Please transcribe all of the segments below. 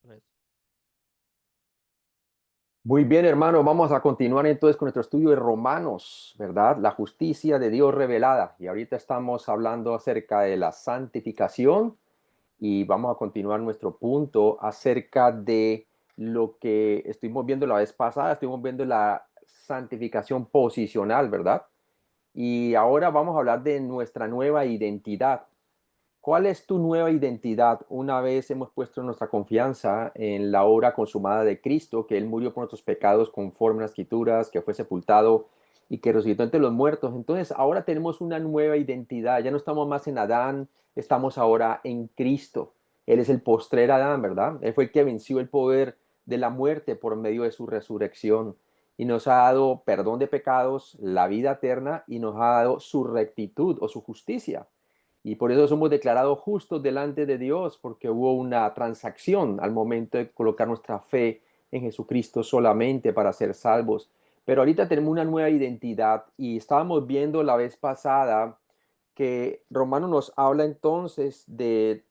Pues, Muy bien, hermano, vamos a continuar entonces con nuestro estudio de Romanos, ¿verdad? La justicia de Dios revelada. Y ahorita estamos hablando acerca de la santificación y vamos a continuar nuestro punto acerca de lo que estuvimos viendo la vez pasada. Estuvimos viendo la santificación posicional, ¿verdad? Y ahora vamos a hablar de nuestra nueva identidad. ¿Cuál es tu nueva identidad una vez hemos puesto nuestra confianza en la obra consumada de Cristo, que Él murió por nuestros pecados conforme a las Escrituras, que fue sepultado y que resucitó entre los muertos? Entonces ahora tenemos una nueva identidad, ya no estamos más en Adán, estamos ahora en Cristo. Él es el postrer Adán, ¿verdad? Él fue el que venció el poder de la muerte por medio de su resurrección y nos ha dado perdón de pecados, la vida eterna y nos ha dado su rectitud o su justicia. Y por eso somos declarados justos delante de Dios, porque hubo una transacción al momento de colocar nuestra fe en Jesucristo solamente para ser salvos. Pero ahorita tenemos una nueva identidad y estábamos viendo la vez pasada que Romano nos habla entonces de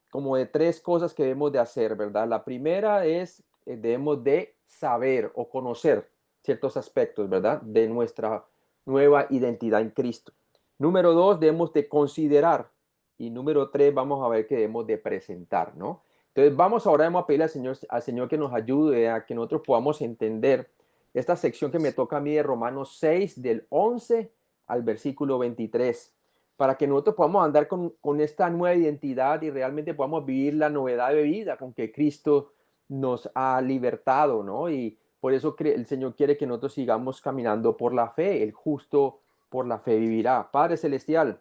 como de tres cosas que debemos de hacer, ¿verdad? La primera es debemos de saber o conocer ciertos aspectos, ¿verdad? De nuestra nueva identidad en Cristo. Número dos, debemos de considerar. Y número tres, vamos a ver que debemos de presentar, ¿no? Entonces vamos ahora, vamos a pedirle al Señor que nos ayude a que nosotros podamos entender esta sección que me toca a mí de Romanos 6 del 11 al versículo 23, para que nosotros podamos andar con esta nueva identidad y realmente podamos vivir la novedad de vida con que Cristo nos ha libertado, ¿no? Y por eso el Señor quiere que nosotros sigamos caminando por la fe. El justo por la fe vivirá. Padre Celestial,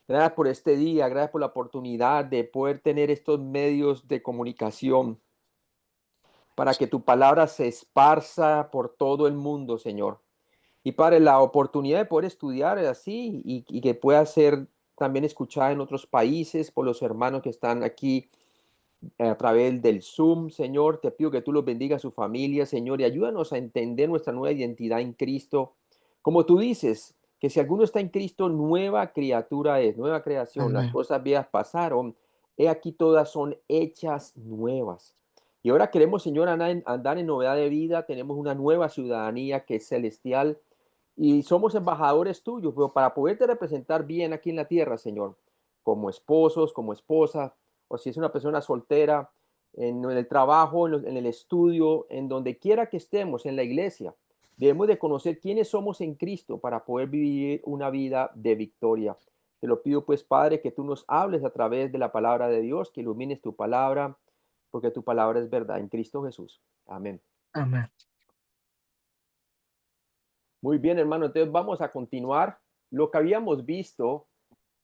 gracias por este día, gracias por la oportunidad de poder tener estos medios de comunicación para que tu palabra se esparza por todo el mundo, Señor. Y Padre, la oportunidad de poder estudiar así y que pueda ser también escuchada en otros países por los hermanos que están aquí a través del Zoom, Señor. Te pido que tú los bendigas a su familia, Señor, y ayúdanos a entender nuestra nueva identidad en Cristo. Como tú dices, que si alguno está en Cristo, nueva criatura es, nueva creación. Las amén. cosas viejas pasaron, he aquí todas son hechas nuevas. Y ahora queremos, Señor, andar en novedad de vida. Tenemos una nueva ciudadanía que es celestial y somos embajadores tuyos, pero para poderte representar bien aquí en la tierra, Señor, como esposos, como esposas, o si es una persona soltera, en el trabajo, en el estudio, en donde quiera que estemos, en la iglesia, debemos de conocer quiénes somos en Cristo para poder vivir una vida de victoria. Te lo pido pues, Padre, que tú nos hables a través de la palabra de Dios, que ilumines tu palabra, porque tu palabra es verdad en Cristo Jesús. Amén. Amén. Muy bien, hermano. Entonces vamos a continuar. Lo que habíamos visto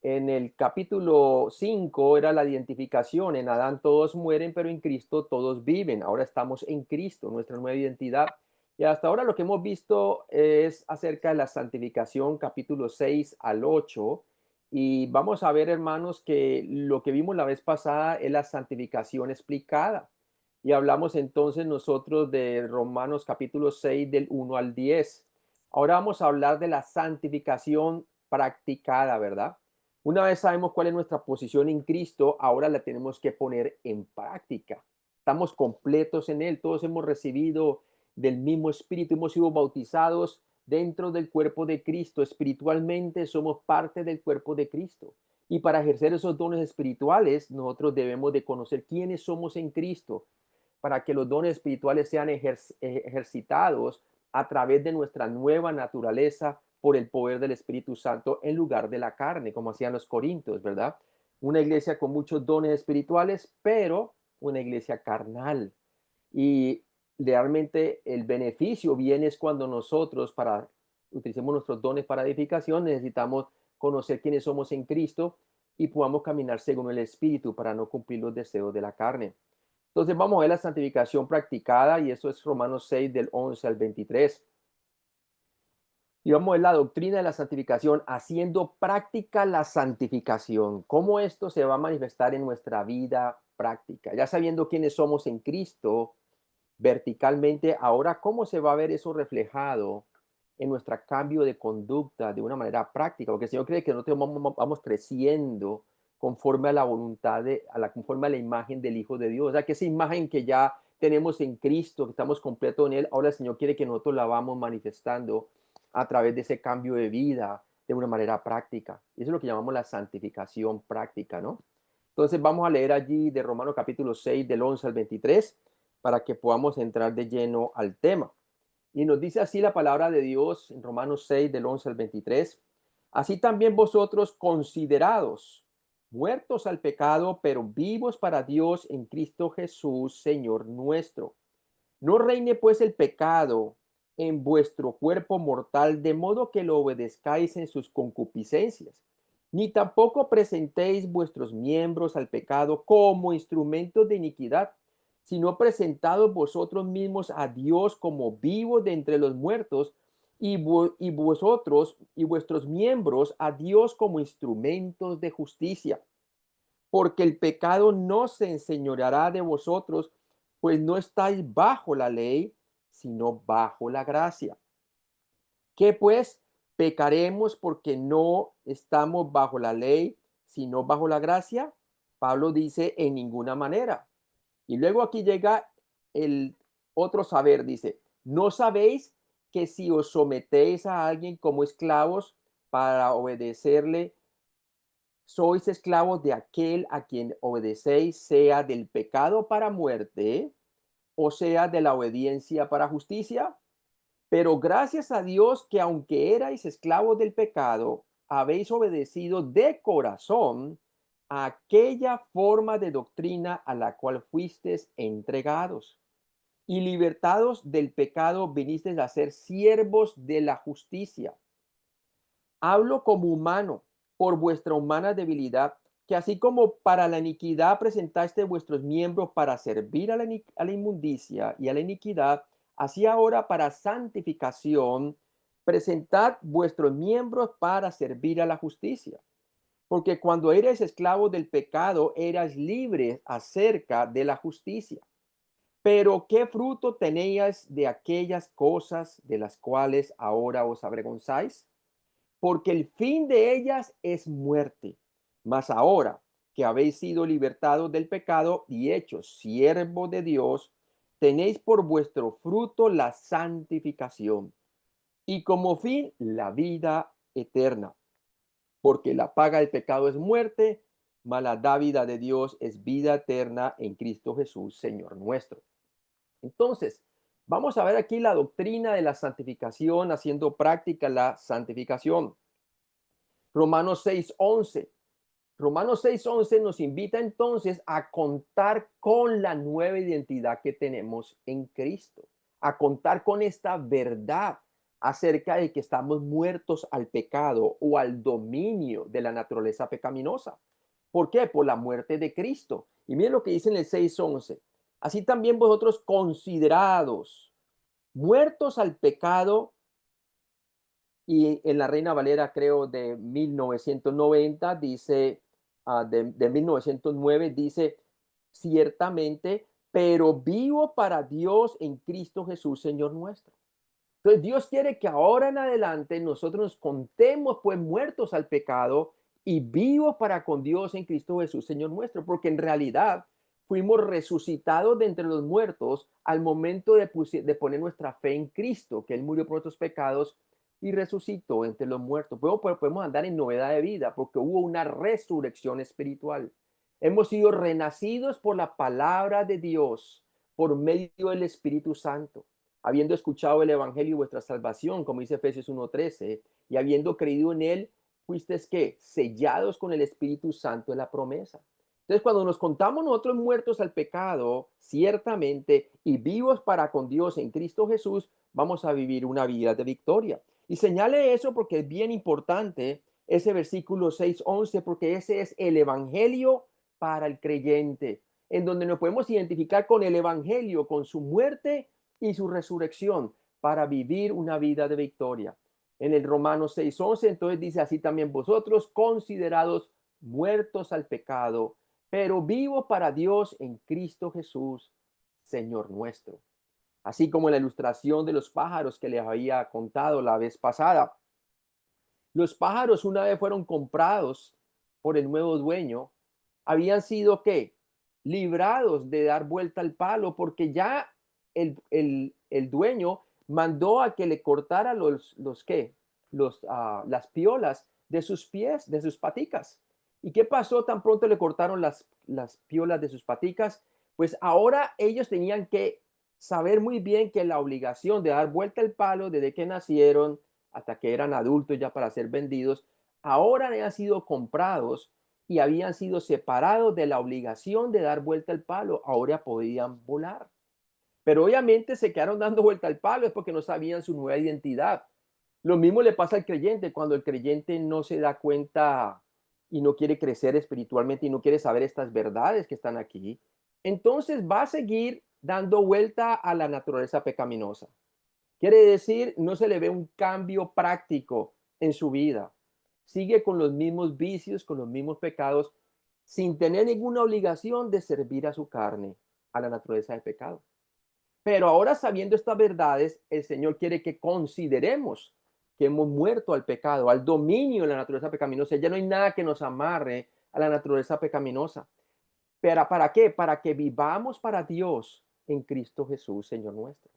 en el capítulo 5 era la identificación. En Adán todos mueren, pero en Cristo todos viven. Ahora estamos en Cristo, nuestra nueva identidad. Y hasta ahora lo que hemos visto es acerca de la santificación, capítulo 6 al 8. Y vamos a ver, hermanos, que lo que vimos la vez pasada es la santificación explicada. Y hablamos entonces nosotros de Romanos capítulo 6 del 1 al 10. Ahora vamos a hablar de la santificación practicada, ¿verdad? Una vez sabemos cuál es nuestra posición en Cristo, ahora la tenemos que poner en práctica. Estamos completos en Él, todos hemos recibido del mismo Espíritu, hemos sido bautizados dentro del cuerpo de Cristo. Espiritualmente somos parte del cuerpo de Cristo. Y para ejercer esos dones espirituales, nosotros debemos de conocer quiénes somos en Cristo, para que los dones espirituales sean ejercitados a través de nuestra nueva naturaleza por el poder del Espíritu Santo en lugar de la carne, como hacían los corintios, ¿verdad? Una iglesia con muchos dones espirituales, pero una iglesia carnal. Y realmente el beneficio viene es cuando nosotros, para utilicemos nuestros dones para edificación, necesitamos conocer quiénes somos en Cristo y podamos caminar según el Espíritu para no cumplir los deseos de la carne. Entonces vamos a ver la santificación practicada y eso es Romanos 6 del 11 al 23. Y vamos a ver la doctrina de la santificación, haciendo práctica la santificación. ¿Cómo esto se va a manifestar en nuestra vida práctica? Ya sabiendo quiénes somos en Cristo verticalmente, ahora cómo se va a ver eso reflejado en nuestro cambio de conducta de una manera práctica, porque el Señor cree que nosotros vamos creciendo conforme a la voluntad conforme a la imagen del Hijo de Dios. O sea, que esa imagen que ya tenemos en Cristo, que estamos completos en Él, ahora el Señor quiere que nosotros la vamos manifestando a través de ese cambio de vida de una manera práctica. Y eso es lo que llamamos la santificación práctica, ¿no? Entonces vamos a leer allí de Romanos capítulo 6, del 11 al 23, para que podamos entrar de lleno al tema. Y nos dice así la palabra de Dios en Romanos 6, del 11 al 23. Así también vosotros considerados muertos al pecado, pero vivos para Dios en Cristo Jesús, Señor nuestro. No reine pues el pecado en vuestro cuerpo mortal, de modo que lo obedezcáis en sus concupiscencias, ni tampoco presentéis vuestros miembros al pecado como instrumentos de iniquidad, sino presentados vosotros mismos a Dios como vivos de entre los muertos, y vosotros y vuestros miembros a Dios como instrumentos de justicia. Porque el pecado no se enseñoreará de vosotros, pues no estáis bajo la ley, sino bajo la gracia. ¿Qué pues? ¿Pecaremos porque no estamos bajo la ley, sino bajo la gracia? Pablo dice, en ninguna manera. Y luego aquí llega el otro saber, dice, ¿no sabéis que si os sometéis a alguien como esclavos para obedecerle, sois esclavos de aquel a quien obedecéis, sea del pecado para muerte, o sea de la obediencia para justicia? Pero gracias a Dios que aunque erais esclavos del pecado, habéis obedecido de corazón a aquella forma de doctrina a la cual fuisteis entregados. Y libertados del pecado, vinisteis a ser siervos de la justicia. Hablo como humano, por vuestra humana debilidad, que así como para la iniquidad presentaste vuestros miembros para servir a la inmundicia y a la iniquidad, así ahora para santificación, presentad vuestros miembros para servir a la justicia. Porque cuando eres esclavo del pecado, eras libre acerca de la justicia. Pero ¿qué fruto teníais de aquellas cosas de las cuales ahora os avergonzáis? Porque el fin de ellas es muerte. Mas ahora que habéis sido libertados del pecado y hechos siervos de Dios, tenéis por vuestro fruto la santificación y como fin la vida eterna. Porque la paga del pecado es muerte, mas la dávida de Dios es vida eterna en Cristo Jesús, Señor nuestro. Entonces, vamos a ver aquí la doctrina de la santificación, haciendo práctica la santificación. Romanos 6:11. Romanos 6:11 nos invita entonces a contar con la nueva identidad que tenemos en Cristo, a contar con esta verdad acerca de que estamos muertos al pecado o al dominio de la naturaleza pecaminosa. ¿Por qué? Por la muerte de Cristo. Y miren lo que dice en el 6:11. Así también vosotros considerados muertos al pecado, y en la Reina Valera, creo, de 1990, dice, de 1909, dice, ciertamente, pero vivo para Dios en Cristo Jesús, Señor nuestro. Entonces, Dios quiere que ahora en adelante nosotros nos contemos, pues, muertos al pecado y vivos para con Dios en Cristo Jesús, Señor nuestro, porque en realidad fuimos resucitados de entre los muertos al momento de poner nuestra fe en Cristo, que Él murió por nuestros pecados y resucitó entre los muertos. Podemos andar en novedad de vida porque hubo una resurrección espiritual. Hemos sido renacidos por la palabra de Dios, por medio del Espíritu Santo, habiendo escuchado el Evangelio y vuestra salvación, como dice Efesios 1:13, y habiendo creído en él, fuisteis ¿qué? Sellados con el Espíritu Santo de la promesa. Entonces, cuando nos contamos nosotros muertos al pecado, ciertamente, y vivos para con Dios en Cristo Jesús, vamos a vivir una vida de victoria. Y señale eso porque es bien importante ese versículo 6:11, porque ese es el Evangelio para el creyente, en donde nos podemos identificar con el Evangelio, con su muerte y su resurrección, para vivir una vida de victoria. En el Romanos 6:11, entonces dice, así también vosotros, considerados muertos al pecado, pero vivos para Dios en Cristo Jesús, Señor nuestro. Así como en la ilustración de los pájaros que les había contado la vez pasada. Los pájaros una vez fueron comprados por el nuevo dueño habían sido, ¿qué? Librados de dar vuelta al palo, porque ya el dueño mandó a que le cortara los ¿qué? Las piolas de sus pies, de sus paticas. ¿Y qué pasó tan pronto le cortaron las piolas de sus paticas? Pues ahora ellos tenían que saber muy bien que la obligación de dar vuelta al palo desde que nacieron hasta que eran adultos ya para ser vendidos, ahora habían sido comprados y habían sido separados de la obligación de dar vuelta al palo, ahora podían volar. Pero obviamente se quedaron dando vuelta al palo es porque no sabían su nueva identidad. Lo mismo le pasa al creyente cuando el creyente no se da cuenta y no quiere crecer espiritualmente y no quiere saber estas verdades que están aquí. Entonces va a seguir dando vuelta a la naturaleza pecaminosa. Quiere decir, no se le ve un cambio práctico en su vida. Sigue con los mismos vicios, con los mismos pecados, sin tener ninguna obligación de servir a su carne, a la naturaleza de pecado. Pero ahora sabiendo estas verdades, el Señor quiere que consideremos que hemos muerto al pecado, al dominio de la naturaleza pecaminosa. Ya no hay nada que nos amarre a la naturaleza pecaminosa. ¿Pero para qué? Para que vivamos para Dios en Cristo Jesús, Señor nuestro.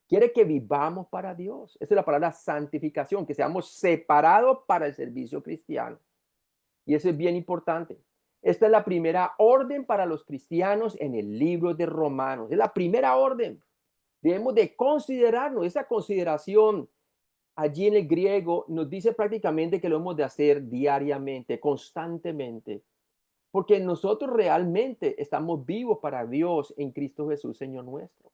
Quiere que vivamos para Dios. Esa es la palabra santificación, que seamos separados para el servicio cristiano. Y eso es bien importante. Esta es la primera orden para los cristianos en el libro de Romanos. Es la primera orden. Debemos de considerarnos. Esa consideración allí en el griego nos dice prácticamente que lo hemos de hacer diariamente, constantemente. Porque nosotros realmente estamos vivos para Dios en Cristo Jesús, Señor nuestro.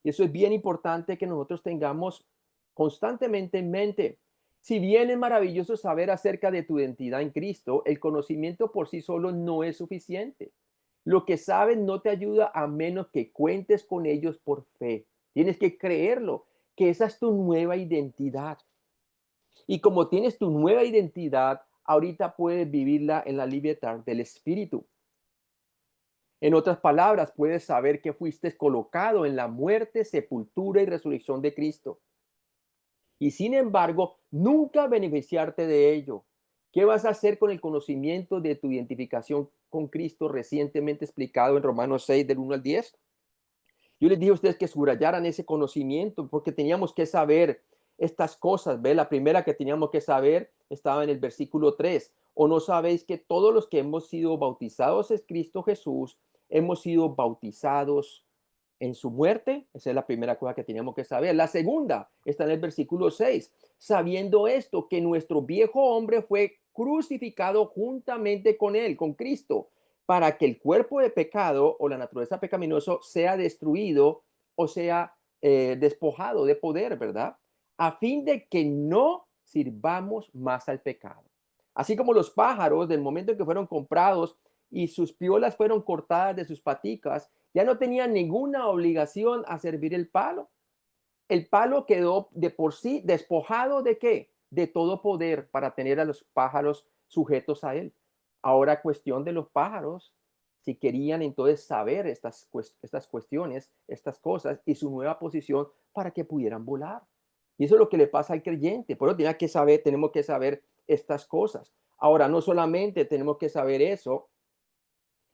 Y eso es bien importante que nosotros tengamos constantemente en mente. Si bien es maravilloso saber acerca de tu identidad en Cristo, el conocimiento por sí solo no es suficiente. Lo que sabes no te ayuda a menos que cuentes con ellos por fe. Tienes que creerlo, que esa es tu nueva identidad. Y como tienes tu nueva identidad, ahorita puedes vivirla en la libertad del Espíritu. En otras palabras, puedes saber que fuiste colocado en la muerte, sepultura y resurrección de Cristo. Y sin embargo, nunca beneficiarte de ello. ¿Qué vas a hacer con el conocimiento de tu identificación con Cristo recientemente explicado en Romanos 6 del 1 al 10? Yo les dije a ustedes que subrayaran ese conocimiento porque teníamos que saber estas cosas. ¿Ve? La primera que teníamos que saber estaba en el versículo 3. ¿O no sabéis que todos los que hemos sido bautizados en Cristo Jesús hemos sido bautizados en su muerte? Esa es la primera cosa que teníamos que saber. La segunda está en el versículo 6. Sabiendo esto, que nuestro viejo hombre fue crucificado juntamente con él, con Cristo, para que el cuerpo de pecado o la naturaleza pecaminosa sea destruido o sea despojado de poder, ¿verdad? A fin de que no sirvamos más al pecado. Así como los pájaros, del momento en que fueron comprados y sus piolas fueron cortadas de sus paticas, ya no tenían ninguna obligación a servir el palo. El palo quedó de por sí despojado de qué? De todo poder para tener a los pájaros sujetos a él. Ahora cuestión de los pájaros, si querían entonces saber estas cuestiones, estas cosas y su nueva posición para que pudieran volar. Y eso es lo que le pasa al creyente. Por eso tenemos que saber estas cosas. Ahora, no solamente tenemos que saber eso,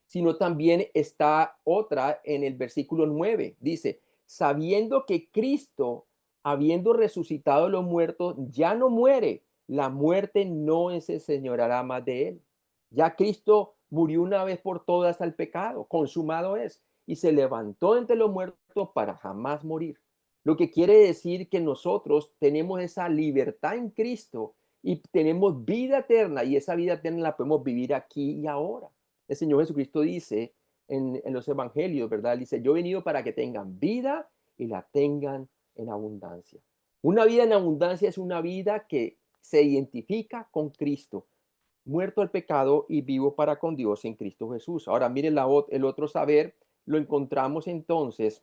sino también está otra en el versículo 9. Dice, sabiendo que Cristo, habiendo resucitado a los muertos, ya no muere, la muerte no se señorará más de él. Ya Cristo murió una vez por todas al pecado, consumado es, y se levantó entre los muertos para jamás morir. Lo que quiere decir que nosotros tenemos esa libertad en Cristo y tenemos vida eterna, y esa vida eterna la podemos vivir aquí y ahora. El Señor Jesucristo dice en los evangelios, ¿verdad? Dice, yo he venido para que tengan vida y la tengan en abundancia. Una vida en abundancia es una vida que se identifica con Cristo, muerto al pecado y vivo para con Dios en Cristo Jesús. Ahora, miren el otro saber, lo encontramos entonces,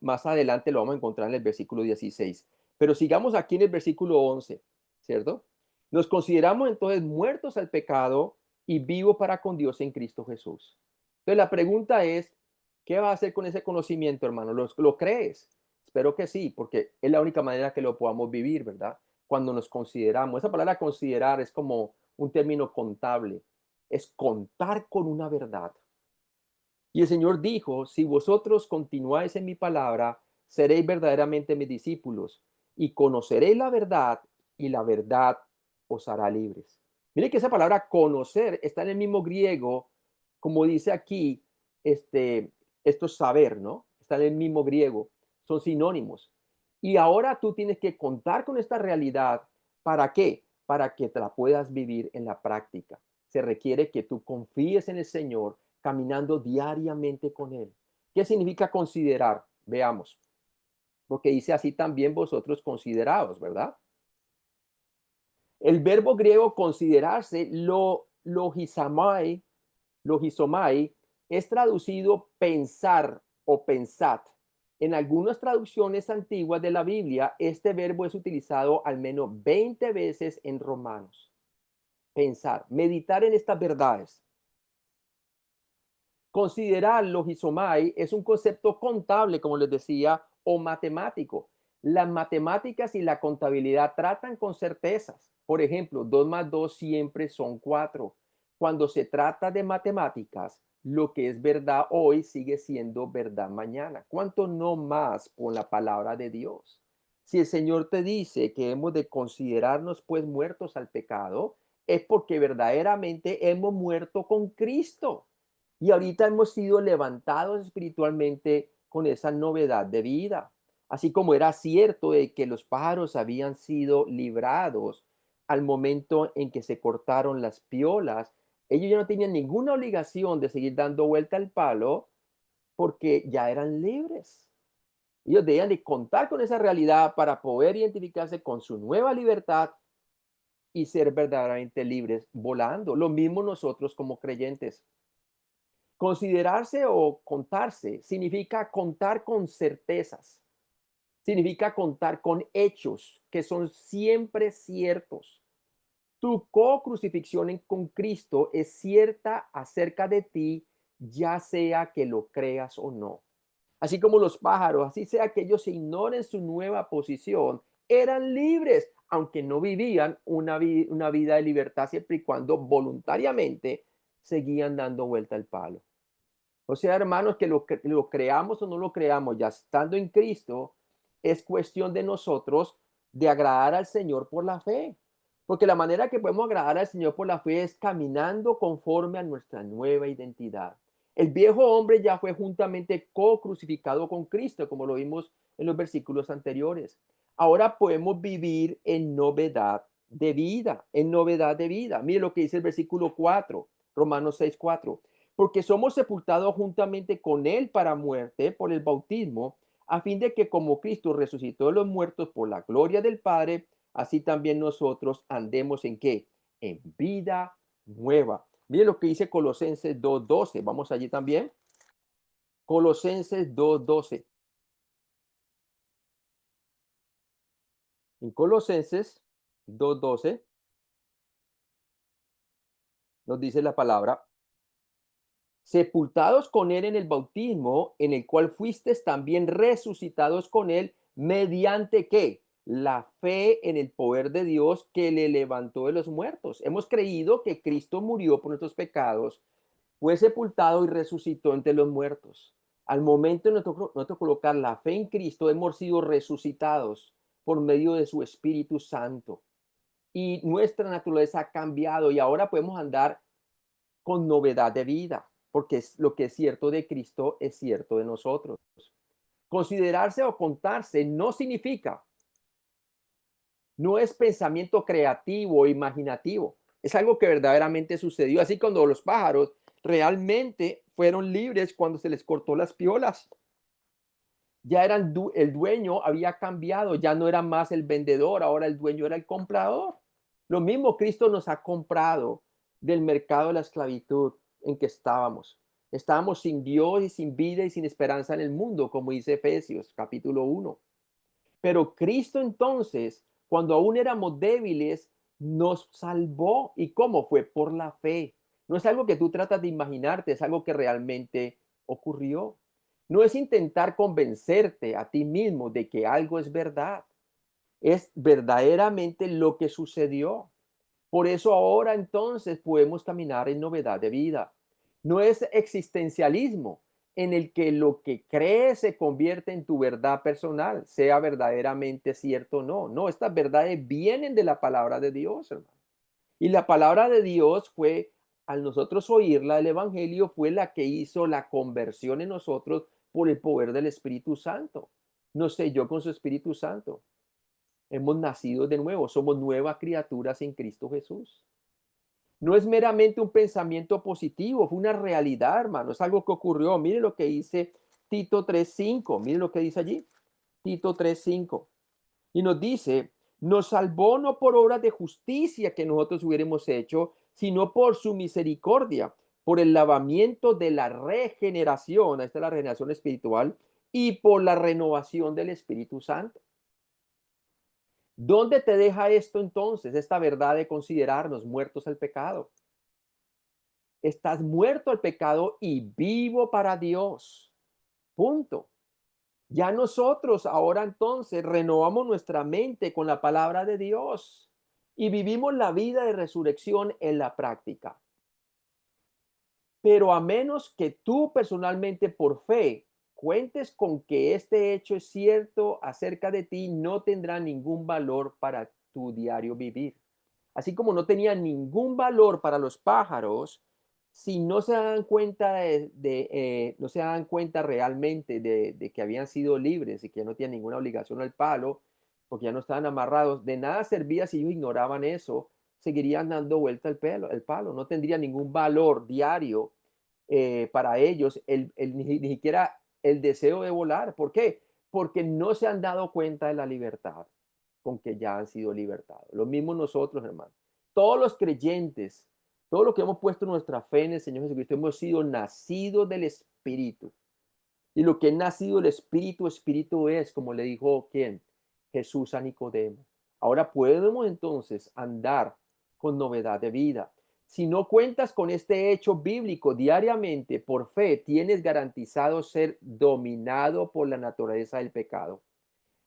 más adelante lo vamos a encontrar en el versículo 16. Pero sigamos aquí en el versículo 11, ¿cierto? Nos consideramos entonces muertos al pecado y vivos para con Dios en Cristo Jesús. Entonces la pregunta es, ¿qué vas a hacer con ese conocimiento, hermano? ¿Lo crees? Espero que sí, porque es la única manera que lo podamos vivir, ¿verdad? Cuando nos consideramos. Esa palabra considerar es como un término contable. es contar con una verdad. Y el Señor dijo, si vosotros continuáis en mi palabra, seréis verdaderamente mis discípulos y conoceréis la verdad y la verdad os hará libres. Mire que esa palabra conocer está en el mismo griego, como dice aquí, esto es saber, ¿no? Está en el mismo griego, son sinónimos. Y ahora tú tienes que contar con esta realidad. ¿Para qué? Para que te la puedas vivir en la práctica. Se requiere que tú confíes en el Señor caminando diariamente con Él. ¿Qué significa considerar? Veamos, porque dice así también vosotros considerados, ¿verdad? El verbo griego considerarse, logisomai, es traducido pensar o pensad. En algunas traducciones antiguas de la Biblia, este verbo es utilizado al menos 20 veces en Romanos. Pensar, meditar en estas verdades. Considerar logisomai es un concepto contable, como les decía, o matemático. Las matemáticas y la contabilidad tratan con certezas. Por ejemplo, 2 más 2 siempre son 4. Cuando se trata de matemáticas, lo que es verdad hoy sigue siendo verdad mañana. ¿Cuánto no más con la palabra de Dios? Si el Señor te dice que hemos de considerarnos pues muertos al pecado, es porque verdaderamente hemos muerto con Cristo. Y ahorita hemos sido levantados espiritualmente con esa novedad de vida. Así como era cierto de que los pájaros habían sido librados al momento en que se cortaron las piolas, ellos ya no tenían ninguna obligación de seguir dando vuelta al palo porque ya eran libres. Ellos debían de contar con esa realidad para poder identificarse con su nueva libertad y ser verdaderamente libres volando. Lo mismo nosotros como creyentes. Considerarse o contarse significa contar con certezas, significa contar con hechos que son siempre ciertos. Tu co-crucifixión con Cristo es cierta acerca de ti, ya sea que lo creas o no. Así como los pájaros, así sea que ellos ignoren su nueva posición, eran libres, aunque no vivían una vida de libertad siempre y cuando voluntariamente seguían dando vuelta al palo. O sea, hermanos, que lo creamos o no lo creamos, ya estando en Cristo, es cuestión de nosotros de agradar al Señor por la fe. Porque la manera que podemos agradar al Señor por la fe es caminando conforme a nuestra nueva identidad. El viejo hombre ya fue juntamente co-crucificado con Cristo, como lo vimos en los versículos anteriores. Ahora podemos vivir en novedad de vida, en novedad de vida. Mire lo que dice el versículo 4, Romanos 6:4, porque somos sepultados juntamente con Él para muerte por el bautismo, a fin de que como Cristo resucitó de los muertos por la gloria del Padre, así también nosotros andemos en qué? En vida nueva. Miren lo que dice Colosenses 2:12. Vamos allí también. Colosenses 2:12. En Colosenses 2:12 nos dice la palabra, sepultados con él en el bautismo, en el cual fuisteis también resucitados con él, mediante qué? La fe en el poder de Dios que le levantó de los muertos. Hemos creído que Cristo murió por nuestros pecados, fue sepultado y resucitó entre los muertos. Al momento de nosotros colocar la fe en Cristo, hemos sido resucitados por medio de su Espíritu Santo. Y nuestra naturaleza ha cambiado y ahora podemos andar con novedad de vida, porque es lo que es cierto de Cristo es cierto de nosotros. Considerarse o contarse no significa, no es pensamiento creativo o imaginativo, es algo que verdaderamente sucedió, así cuando los pájaros realmente fueron libres cuando se les cortó las piolas. Ya eran el dueño había cambiado, ya no era más el vendedor, ahora el dueño era el comprador. Lo mismo Cristo nos ha comprado del mercado de la esclavitud en que estábamos. Estábamos sin Dios y sin vida y sin esperanza en el mundo, como dice Efesios capítulo 1. Pero Cristo entonces, cuando aún éramos débiles, nos salvó. ¿Y cómo fue? Por la fe. No es algo que tú tratas de imaginarte, es algo que realmente ocurrió. No es intentar convencerte a ti mismo de que algo es verdad. Es verdaderamente lo que sucedió. Por eso ahora entonces podemos caminar en novedad de vida. No es existencialismo en el que lo que crees se convierte en tu verdad personal, sea verdaderamente cierto o no. No, estas verdades vienen de la palabra de Dios, hermano. Y la palabra de Dios fue, al nosotros oírla, el Evangelio fue la que hizo la conversión en nosotros por el poder del Espíritu Santo. Nos selló con su Espíritu Santo. Hemos nacido de nuevo, somos nuevas criaturas en Cristo Jesús. No es meramente un pensamiento positivo, fue una realidad, hermano, es algo que ocurrió. Mire lo que dice Tito 3:5, mire lo que dice allí, Tito 3:5. Y nos dice, nos salvó no por obras de justicia que nosotros hubiéramos hecho, sino por su misericordia, por el lavamiento de la regeneración, esta es la regeneración espiritual, y por la renovación del Espíritu Santo. ¿Dónde te deja esto entonces, esta verdad de considerarnos muertos al pecado? Estás muerto al pecado y vivo para Dios. Punto. Ya nosotros ahora entonces renovamos nuestra mente con la palabra de Dios y vivimos la vida de resurrección en la práctica. Pero a menos que tú personalmente por fe cuentes con que este hecho es cierto acerca de ti, no tendrá ningún valor para tu diario vivir. Así como no tenía ningún valor para los pájaros, si no se dan cuenta no se dan cuenta realmente de que habían sido libres y que no tienen ninguna obligación al palo, porque ya no estaban amarrados, de nada servía si ellos ignoraban eso, seguirían dando vuelta el palo, no tendría ningún valor diario para ellos, ni siquiera el deseo de volar. ¿Por qué? Porque no se han dado cuenta de la libertad con que ya han sido libertados. Lo mismo nosotros, hermanos. Todos los creyentes, todos los que hemos puesto nuestra fe en el Señor Jesucristo, hemos sido nacidos del Espíritu. Y lo que es nacido del Espíritu, Espíritu es, como le dijo ¿quién? Jesús a Nicodemo. Ahora podemos entonces andar con novedad de vida. Si no cuentas con este hecho bíblico diariamente por fe, tienes garantizado ser dominado por la naturaleza del pecado,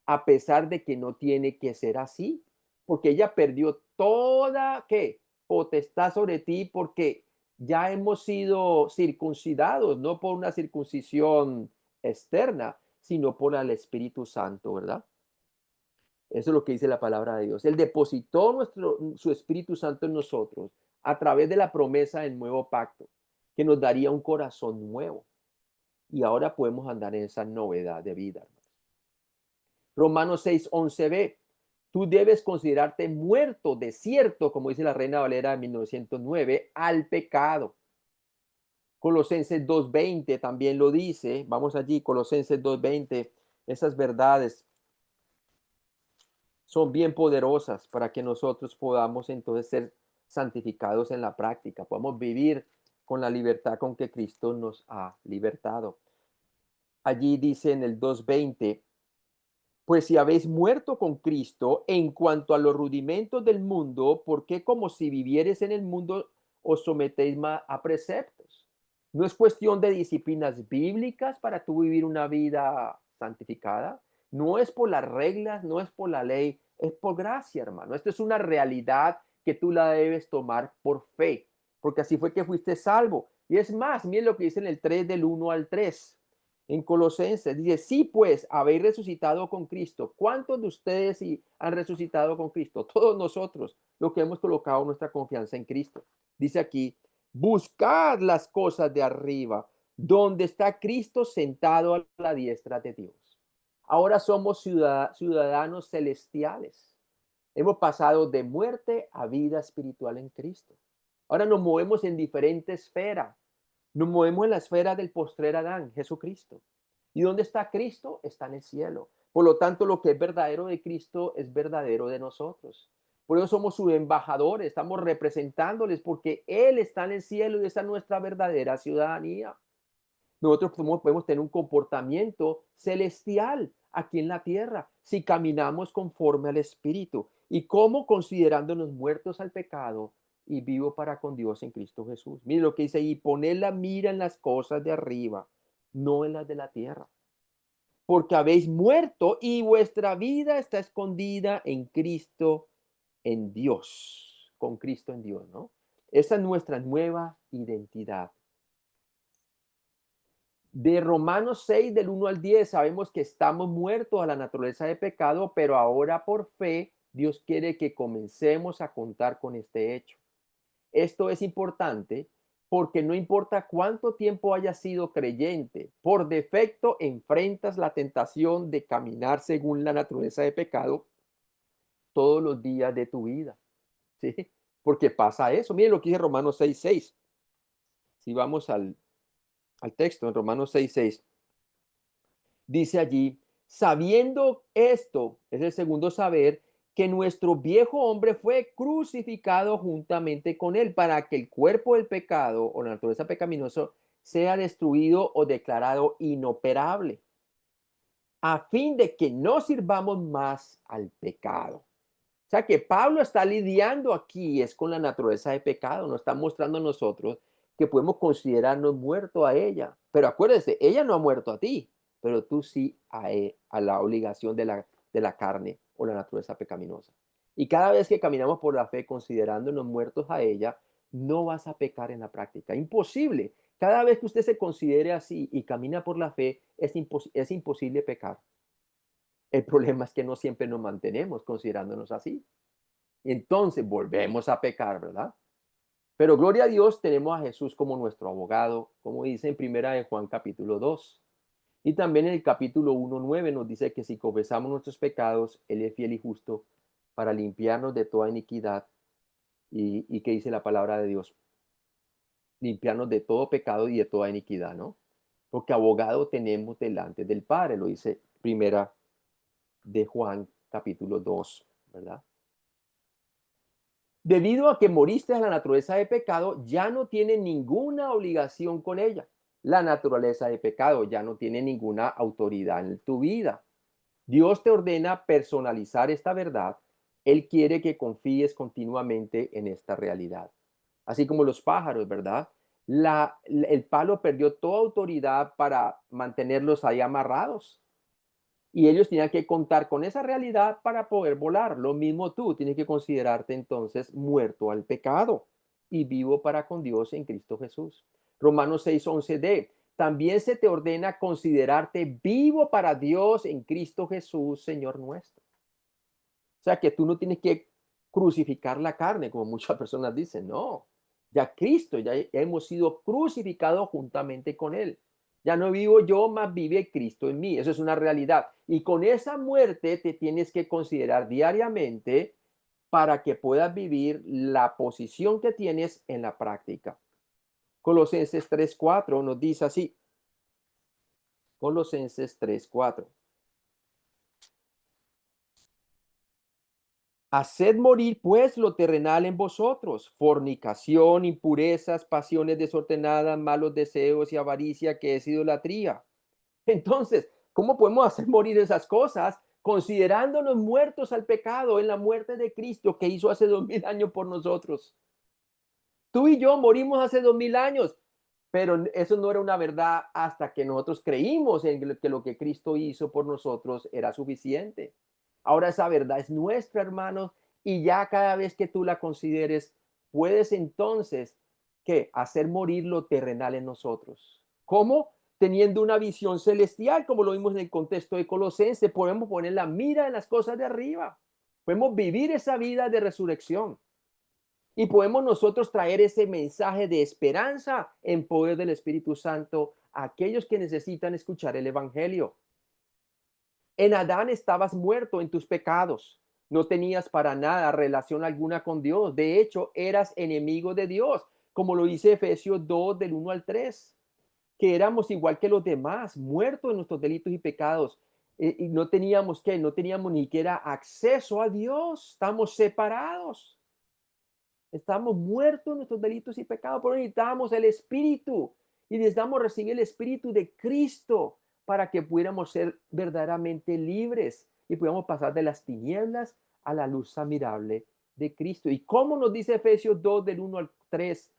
a pesar de que no tiene que ser así, porque ella perdió toda, ¿qué? Potestad sobre ti, porque ya hemos sido circuncidados, no por una circuncisión externa, sino por el Espíritu Santo, ¿verdad? Eso es lo que dice la palabra de Dios. Él depositó su Espíritu Santo en nosotros a través de la promesa del nuevo pacto, que nos daría un corazón nuevo. Y ahora podemos andar en esa novedad de vida. Romanos 6:11b. Tú debes considerarte muerto de cierto, como dice la Reina Valera de 1909, al pecado. Colosenses 2:20 también lo dice. Vamos allí, Colosenses 2:20. Esas verdades son bien poderosas para que nosotros podamos entonces ser santificados en la práctica. Podamos vivir con la libertad con que Cristo nos ha libertado. Allí dice en el 2:20, pues si habéis muerto con Cristo en cuanto a los rudimentos del mundo, ¿por qué como si vivieres en el mundo os sometéis a preceptos? No es cuestión de disciplinas bíblicas para tú vivir una vida santificada. No es por las reglas, no es por la ley, es por gracia, hermano. Esto es una realidad que tú la debes tomar por fe, porque así fue que fuiste salvo. Y es más, miren lo que dice en el 3 del 1 al 3 en Colosenses, dice, sí, pues, habéis resucitado con Cristo. ¿Cuántos de ustedes han resucitado con Cristo? Todos nosotros, los que hemos colocado nuestra confianza en Cristo. Dice aquí, buscad las cosas de arriba, donde está Cristo sentado a la diestra de Dios. Ahora somos ciudadanos celestiales. Hemos pasado de muerte a vida espiritual en Cristo. Ahora nos movemos en diferentes esferas. Nos movemos en la esfera del postrer Adán, Jesucristo. ¿Y dónde está Cristo? Está en el cielo. Por lo tanto, lo que es verdadero de Cristo es verdadero de nosotros. Por eso somos sus embajadores, estamos representándoles porque Él está en el cielo y esa es nuestra verdadera ciudadanía. Nosotros podemos tener un comportamiento celestial aquí en la tierra si caminamos conforme al Espíritu. ¿Y cómo? Considerándonos muertos al pecado y vivo para con Dios en Cristo Jesús. Mire lo que dice ahí, poned la mira en las cosas de arriba, no en las de la tierra. Porque habéis muerto y vuestra vida está escondida en Cristo, en Dios. con Cristo en Dios, ¿no? Esa es nuestra nueva identidad. De Romanos 6, del 1 al 10, sabemos que estamos muertos a la naturaleza de pecado, pero ahora por fe Dios quiere que comencemos a contar con este hecho. Esto es importante porque no importa cuánto tiempo hayas sido creyente, por defecto enfrentas la tentación de caminar según la naturaleza de pecado todos los días de tu vida, ¿sí? Porque pasa eso. Miren lo que dice Romanos 6:6. Si vamos al texto, en Romanos 6:6, dice allí, sabiendo esto, es el segundo saber, que nuestro viejo hombre fue crucificado juntamente con él para que el cuerpo del pecado o la naturaleza pecaminosa sea destruido o declarado inoperable, a fin de que no sirvamos más al pecado. O sea que Pablo está lidiando aquí es con la naturaleza de pecado, nos está mostrando a nosotros que podemos considerarnos muertos a ella. Pero acuérdense, ella no ha muerto a ti, pero tú sí a la obligación de la carne o la naturaleza pecaminosa. Y cada vez que caminamos por la fe considerándonos muertos a ella, no vas a pecar en la práctica. Imposible. Cada vez que usted se considere así y camina por la fe, es imposible pecar. El problema es que no siempre nos mantenemos considerándonos así. Entonces volvemos a pecar, ¿verdad? Pero gloria a Dios, tenemos a Jesús como nuestro abogado, como dice en primera de Juan capítulo 2. Y también en el capítulo 1:9 nos dice que si confesamos nuestros pecados, Él es fiel y justo para limpiarnos de toda iniquidad. Y que dice la palabra de Dios, limpiarnos de todo pecado y de toda iniquidad, ¿no? Porque abogado tenemos delante del Padre, lo dice primera de Juan capítulo 2, ¿verdad? Debido a que moriste a la naturaleza de pecado, ya no tiene ninguna obligación con ella. La naturaleza de pecado ya no tiene ninguna autoridad en tu vida. Dios te ordena personalizar esta verdad. Él quiere que confíes continuamente en esta realidad. Así como los pájaros, ¿verdad? El palo perdió toda autoridad para mantenerlos ahí amarrados. Y ellos tenían que contar con esa realidad para poder volar. Lo mismo tú, tienes que considerarte entonces muerto al pecado y vivo para con Dios en Cristo Jesús. Romanos 6:11d. También se te ordena considerarte vivo para Dios en Cristo Jesús, Señor nuestro. O sea que tú no tienes que crucificar la carne, como muchas personas dicen. No, ya Cristo, ya hemos sido crucificados juntamente con Él. Ya no vivo yo, más vive Cristo en mí. Eso es una realidad. Y con esa muerte te tienes que considerar diariamente para que puedas vivir la posición que tienes en la práctica. Colosenses 3:4 nos dice así. Colosenses 3:4. Haced morir pues lo terrenal en vosotros, fornicación, impurezas, pasiones desordenadas, malos deseos y avaricia, que es idolatría. Entonces, ¿cómo podemos hacer morir esas cosas considerándonos muertos al pecado en la muerte de Cristo que hizo hace 2000 años por nosotros? Tú y yo morimos hace 2000 años, pero eso no era una verdad hasta que nosotros creímos en que lo que Cristo hizo por nosotros era suficiente. Ahora esa verdad es nuestra, hermanos, y ya cada vez que tú la consideres, puedes entonces que hacer morir lo terrenal en nosotros. ¿Cómo? Teniendo una visión celestial, como lo vimos en el contexto de Colosenses, podemos poner la mira en las cosas de arriba. Podemos vivir esa vida de resurrección. Y podemos nosotros traer ese mensaje de esperanza en poder del Espíritu Santo a aquellos que necesitan escuchar el Evangelio. En Adán estabas muerto en tus pecados. No tenías para nada relación alguna con Dios. De hecho, eras enemigo de Dios, como lo dice Efesios 2 del 1 al 3, que éramos igual que los demás, muertos en nuestros delitos y pecados. Y no teníamos no teníamos ni siquiera acceso a Dios. Estamos separados. Estamos muertos en nuestros delitos y pecados, pero necesitamos el Espíritu y necesitamos recibir el Espíritu de Cristo para que pudiéramos ser verdaderamente libres y pudiéramos pasar de las tinieblas a la luz admirable de Cristo. ¿Y cómo nos dice Efesios 2 del 1 al 3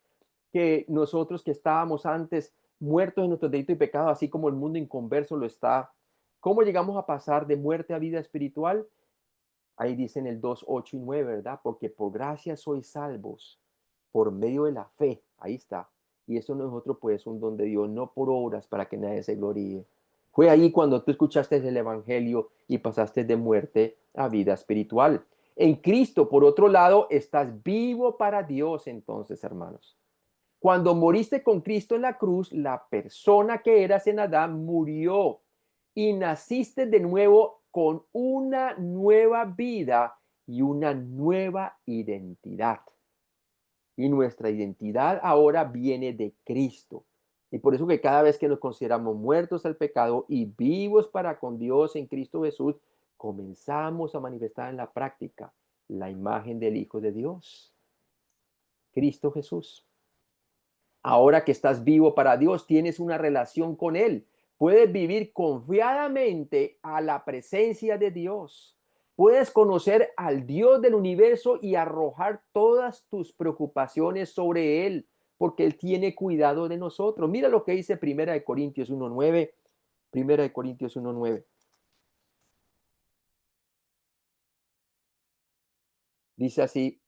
que nosotros que estábamos antes muertos en nuestros delitos y pecados, así como el mundo inconverso lo está, cómo llegamos a pasar de muerte a vida espiritual? Ahí dicen el 2, 8 y 9, ¿verdad? Porque por gracia sois salvos por medio de la fe. Ahí está. Y eso no es otro, pues, un don de Dios, no por obras para que nadie se gloríe. Fue ahí cuando tú escuchaste el Evangelio y pasaste de muerte a vida espiritual. En Cristo, por otro lado, estás vivo para Dios entonces, hermanos. Cuando moriste con Cristo en la cruz, la persona que eras en Adán murió y naciste de nuevo con una nueva vida y una nueva identidad. Y nuestra identidad ahora viene de Cristo. Y por eso que cada vez que nos consideramos muertos al pecado y vivos para con Dios en Cristo Jesús, comenzamos a manifestar en la práctica la imagen del Hijo de Dios, Cristo Jesús. Ahora que estás vivo para Dios, tienes una relación con Él. Puedes vivir confiadamente a la presencia de Dios. Puedes conocer al Dios del universo y arrojar todas tus preocupaciones sobre Él, porque Él tiene cuidado de nosotros. Mira lo que dice Primera de Corintios 1:9. Primera de Corintios 1:9. Dice así: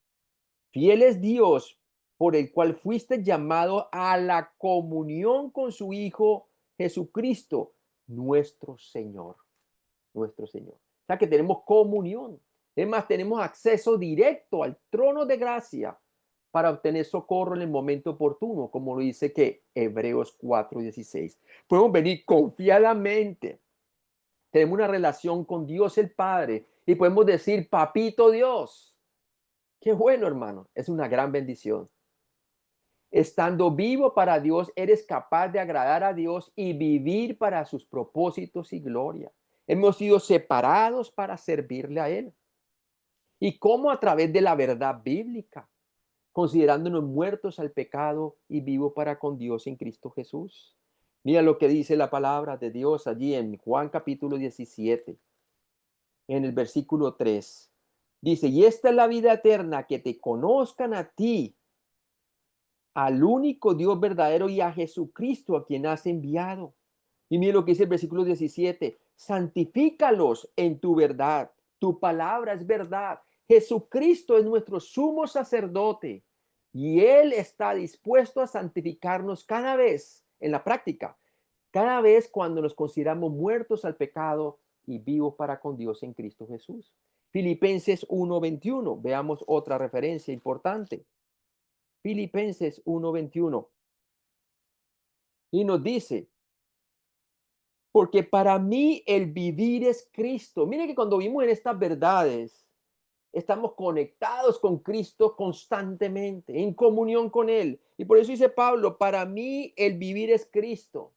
fiel es Dios, por el cual fuiste llamado a la comunión con su Hijo Jesucristo, nuestro Señor. Nuestro Señor. O sea que tenemos comunión. Es más, tenemos acceso directo al trono de gracia para obtener socorro en el momento oportuno, como lo dice que Hebreos 4:16. Podemos venir confiadamente. Tenemos una relación con Dios el Padre y podemos decir, papito Dios. Qué bueno, hermano. Es una gran bendición. Estando vivo para Dios, eres capaz de agradar a Dios y vivir para sus propósitos y gloria. Hemos sido separados para servirle a Él. ¿Y cómo? A través de la verdad bíblica, considerándonos muertos al pecado y vivos para con Dios en Cristo Jesús. Mira lo que dice la palabra de Dios allí en Juan capítulo 17, en el versículo 3. Dice, y esta es la vida eterna, que te conozcan a ti, al único Dios verdadero, y a Jesucristo a quien has enviado. Y mira lo que dice el versículo 17, santifícalos en tu verdad, tu palabra es verdad. Jesucristo es nuestro sumo sacerdote y Él está dispuesto a santificarnos cada vez en la práctica, cada vez cuando nos consideramos muertos al pecado y vivos para con Dios en Cristo Jesús. Filipenses 1:21, veamos otra referencia importante. Filipenses 1:21. Y nos dice, porque para mí el vivir es Cristo. Mire que cuando vivimos en estas verdades, estamos conectados con Cristo constantemente, en comunión con Él. Y por eso dice Pablo, para mí el vivir es Cristo.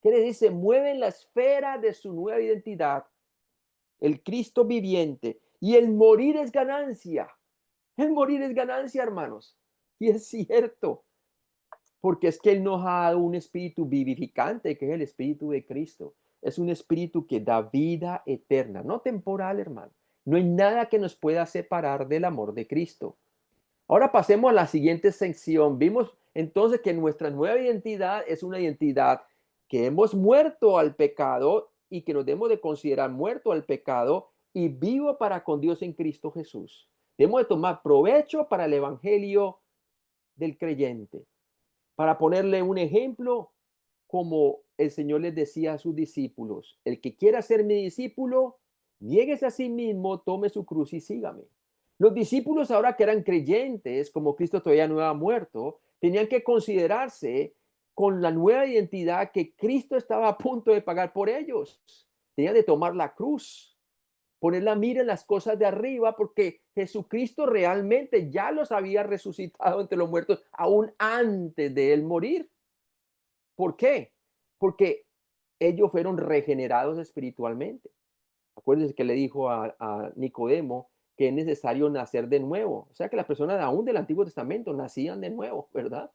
¿Qué le dice? Mueve en la esfera de su nueva identidad, el Cristo viviente. Y el morir es ganancia. El morir es ganancia, hermanos. Y es cierto. Porque es que Él nos ha dado un espíritu vivificante, que es el espíritu de Cristo. Es un espíritu que da vida eterna, no temporal, hermano. No hay nada que nos pueda separar del amor de Cristo. Ahora pasemos a la siguiente sección. Vimos entonces que nuestra nueva identidad es una identidad que hemos muerto al pecado y que nos debemos de considerar muerto al pecado y vivo para con Dios en Cristo Jesús. Debemos de tomar provecho para el evangelio del creyente. Para ponerle un ejemplo, como el Señor les decía a sus discípulos, el que quiera ser mi discípulo, niéguese a sí mismo, tome su cruz y sígame. Los discípulos ahora que eran creyentes, como Cristo todavía no había muerto, tenían que considerarse con la nueva identidad que Cristo estaba a punto de pagar por ellos. Tenían de tomar la cruz, poner la mira en las cosas de arriba, porque Jesucristo realmente ya los había resucitado entre los muertos aún antes de él morir. ¿Por qué? Porque ellos fueron regenerados espiritualmente. Acuérdense que le dijo a Nicodemo que es necesario nacer de nuevo. O sea que las personas aún del Antiguo Testamento nacían de nuevo, ¿verdad?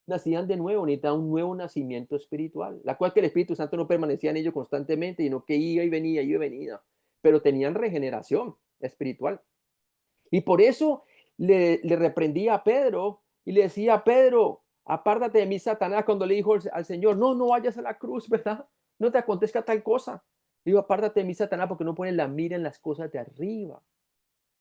Nacían de nuevo, necesitaban un nuevo nacimiento espiritual. La cual que el Espíritu Santo no permanecía en ellos constantemente, sino que iba y venía. Pero tenían regeneración espiritual. Y por eso le reprendía a Pedro y le decía, Pedro, apártate de mí, Satanás, cuando le dijo al Señor, no, no vayas a la cruz, ¿verdad? No te acontezca tal cosa. Digo, apártate de mí, Satanás, porque no pones la mira en las cosas de arriba.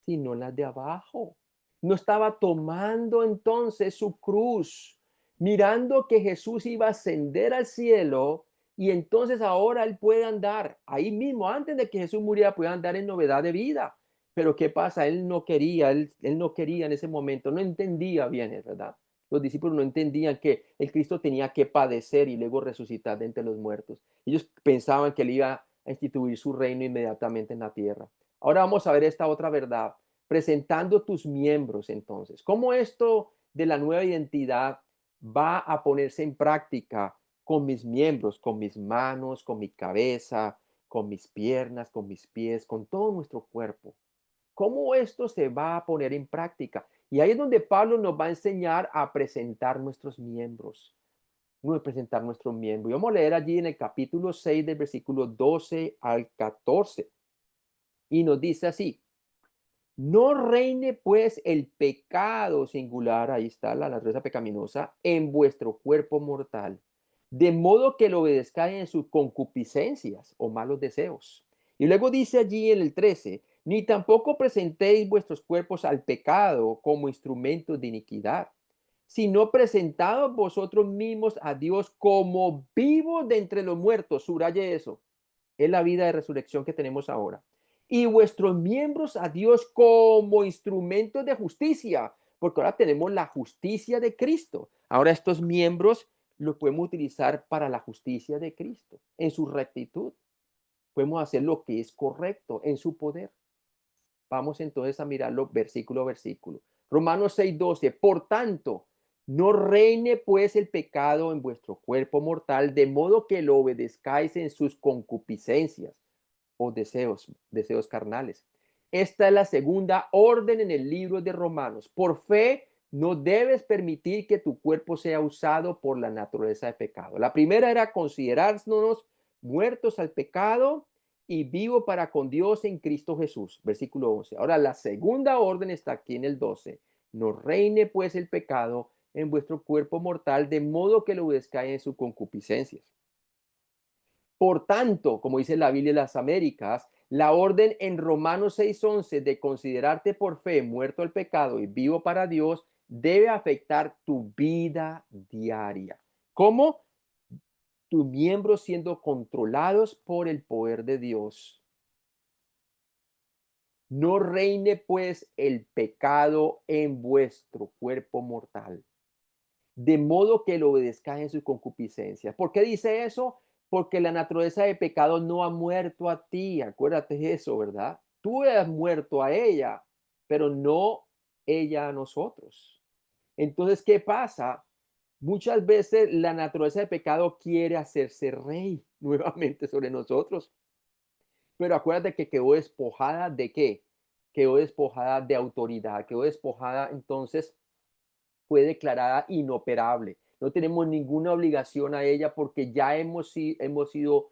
sino las de abajo. No estaba tomando entonces su cruz, mirando que Jesús iba a ascender al cielo y entonces ahora él puede andar ahí mismo, antes de que Jesús muriera, puede andar en novedad de vida. Pero ¿qué pasa? Él no quería, él no quería en ese momento, no entendía bien, es verdad. Los discípulos no entendían que el Cristo tenía que padecer y luego resucitar de entre los muertos. Ellos pensaban que él iba a instituir su reino inmediatamente en la tierra. Ahora vamos a ver esta otra verdad, presentando tus miembros entonces. ¿Cómo esto de la nueva identidad va a ponerse en práctica con mis miembros, con mis manos, con mi cabeza, con mis piernas, con mis pies, con todo nuestro cuerpo? ¿Cómo esto se va a poner en práctica? Y ahí es donde Pablo nos va a enseñar a presentar nuestros miembros. No a presentar nuestros miembros. Y vamos a leer allí en el capítulo 6 del versículo 12 al 14. Y nos dice así: no reine pues el pecado singular, ahí está la naturaleza pecaminosa, en vuestro cuerpo mortal, de modo que lo obedezcáis en sus concupiscencias o malos deseos. Y luego dice allí en el 13, ni tampoco presentéis vuestros cuerpos al pecado como instrumentos de iniquidad, sino presentados vosotros mismos a Dios como vivos de entre los muertos. Subraye eso. Es la vida de resurrección que tenemos ahora. Y vuestros miembros a Dios como instrumentos de justicia, porque ahora tenemos la justicia de Cristo. Ahora estos miembros los podemos utilizar para la justicia de Cristo, en su rectitud. Podemos hacer lo que es correcto en su poder. Vamos entonces a mirarlo versículo a versículo. Romanos 6:12. Por tanto, no reine pues el pecado en vuestro cuerpo mortal, de modo que lo obedezcáis en sus concupiscencias o deseos carnales. Esta es la segunda orden en el libro de Romanos. Por fe, no debes permitir que tu cuerpo sea usado por la naturaleza de pecado. La primera era considerarnos muertos al pecado y vivo para con Dios en Cristo Jesús. Versículo 11. Ahora la segunda orden está aquí en el 12. No reine pues el pecado en vuestro cuerpo mortal, de modo que lo obedezcáis en sus concupiscencias. Por tanto, como dice la Biblia de las Américas, la orden en Romanos 6:11 de considerarte por fe muerto al pecado y vivo para Dios debe afectar tu vida diaria. ¿Cómo? Tus miembros siendo controlados por el poder de Dios. No reine pues el pecado en vuestro cuerpo mortal, de modo que lo obedezcáis en sus concupiscencias. ¿Por qué dice eso? Porque la naturaleza de pecado no ha muerto a ti. Acuérdate de eso, ¿verdad? Tú has muerto a ella, pero no ella a nosotros. Entonces, ¿qué pasa? Muchas veces la naturaleza de pecado quiere hacerse rey nuevamente sobre nosotros. Pero acuérdate que quedó despojada de qué? Quedó despojada de autoridad, quedó despojada entonces fue declarada inoperable. No tenemos ninguna obligación a ella porque ya hemos sido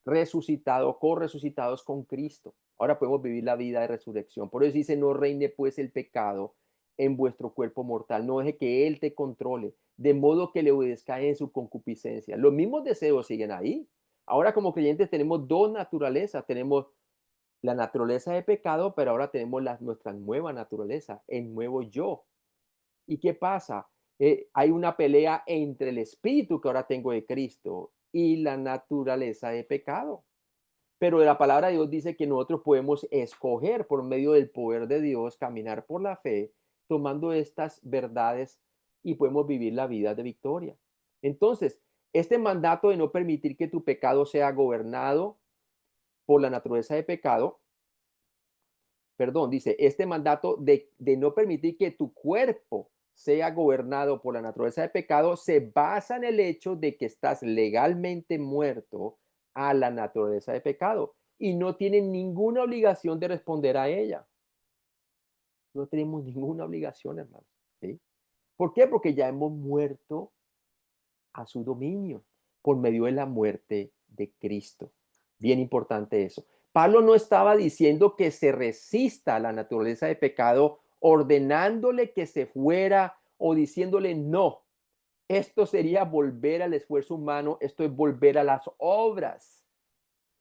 resucitados, corresucitados con Cristo. Ahora podemos vivir la vida de resurrección. Por eso dice, no reine pues el pecado en vuestro cuerpo mortal. No deje que Él te controle, de modo que le obedezca en su concupiscencia. Los mismos deseos siguen ahí. Ahora como creyentes tenemos dos naturalezas. Tenemos la naturaleza de pecado, pero ahora tenemos nuestra nueva naturaleza, el nuevo yo. ¿Y qué pasa? Hay una pelea entre el espíritu que ahora tengo de Cristo y la naturaleza de pecado. Pero la palabra de Dios dice que nosotros podemos escoger por medio del poder de Dios, caminar por la fe, tomando estas verdades y podemos vivir la vida de victoria. Entonces, este mandato de no permitir que tu pecado sea gobernado por la naturaleza de pecado, perdón, dice, este mandato de no permitir que tu cuerpo sea gobernado por la naturaleza de pecado se basa en el hecho de que estás legalmente muerto a la naturaleza de pecado y no tienes ninguna obligación de responder a ella. No tenemos ninguna obligación, hermano. ¿Sí? ¿Por qué? Porque ya hemos muerto a su dominio por medio de la muerte de Cristo. Bien importante eso. Pablo no estaba diciendo que se resista a la naturaleza de pecado, ordenándole que se fuera o diciéndole no. Esto sería volver al esfuerzo humano, esto es volver a las obras.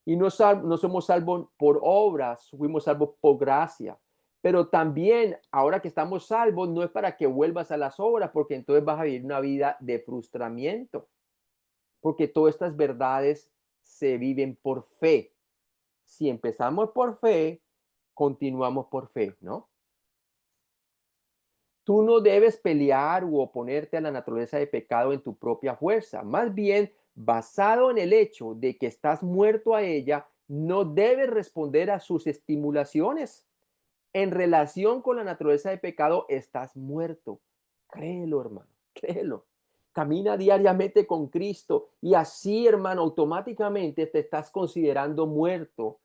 Y no somos salvos por obras, fuimos salvos por gracia. Pero también, ahora que estamos salvos, no es para que vuelvas a las obras, porque entonces vas a vivir una vida de frustramiento, porque todas estas verdades se viven por fe. Si empezamos por fe, continuamos por fe, ¿no? Tú no debes pelear u oponerte a la naturaleza de pecado en tu propia fuerza. Más bien, basado en el hecho de que estás muerto a ella, no debes responder a sus estimulaciones. En relación con la naturaleza de pecado, estás muerto. Créelo, hermano, créelo. Camina diariamente con Cristo y así, hermano, automáticamente te estás considerando muerto.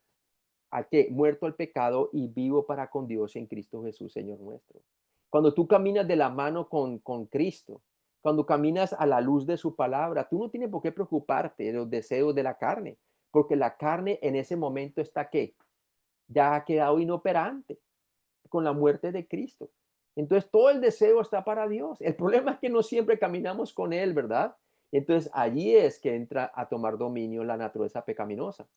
¿A qué? Muerto al pecado y vivo para con Dios en Cristo Jesús, Señor nuestro. Cuando tú caminas de la mano con Cristo, cuando caminas a la luz de su palabra, tú no tienes por qué preocuparte de los deseos de la carne, porque la carne en ese momento está ¿qué? Ya ha quedado inoperante con la muerte de Cristo. Entonces todo el deseo está para Dios. El problema es que no siempre caminamos con Él, ¿verdad? Entonces allí es que entra a tomar dominio la naturaleza pecaminosa.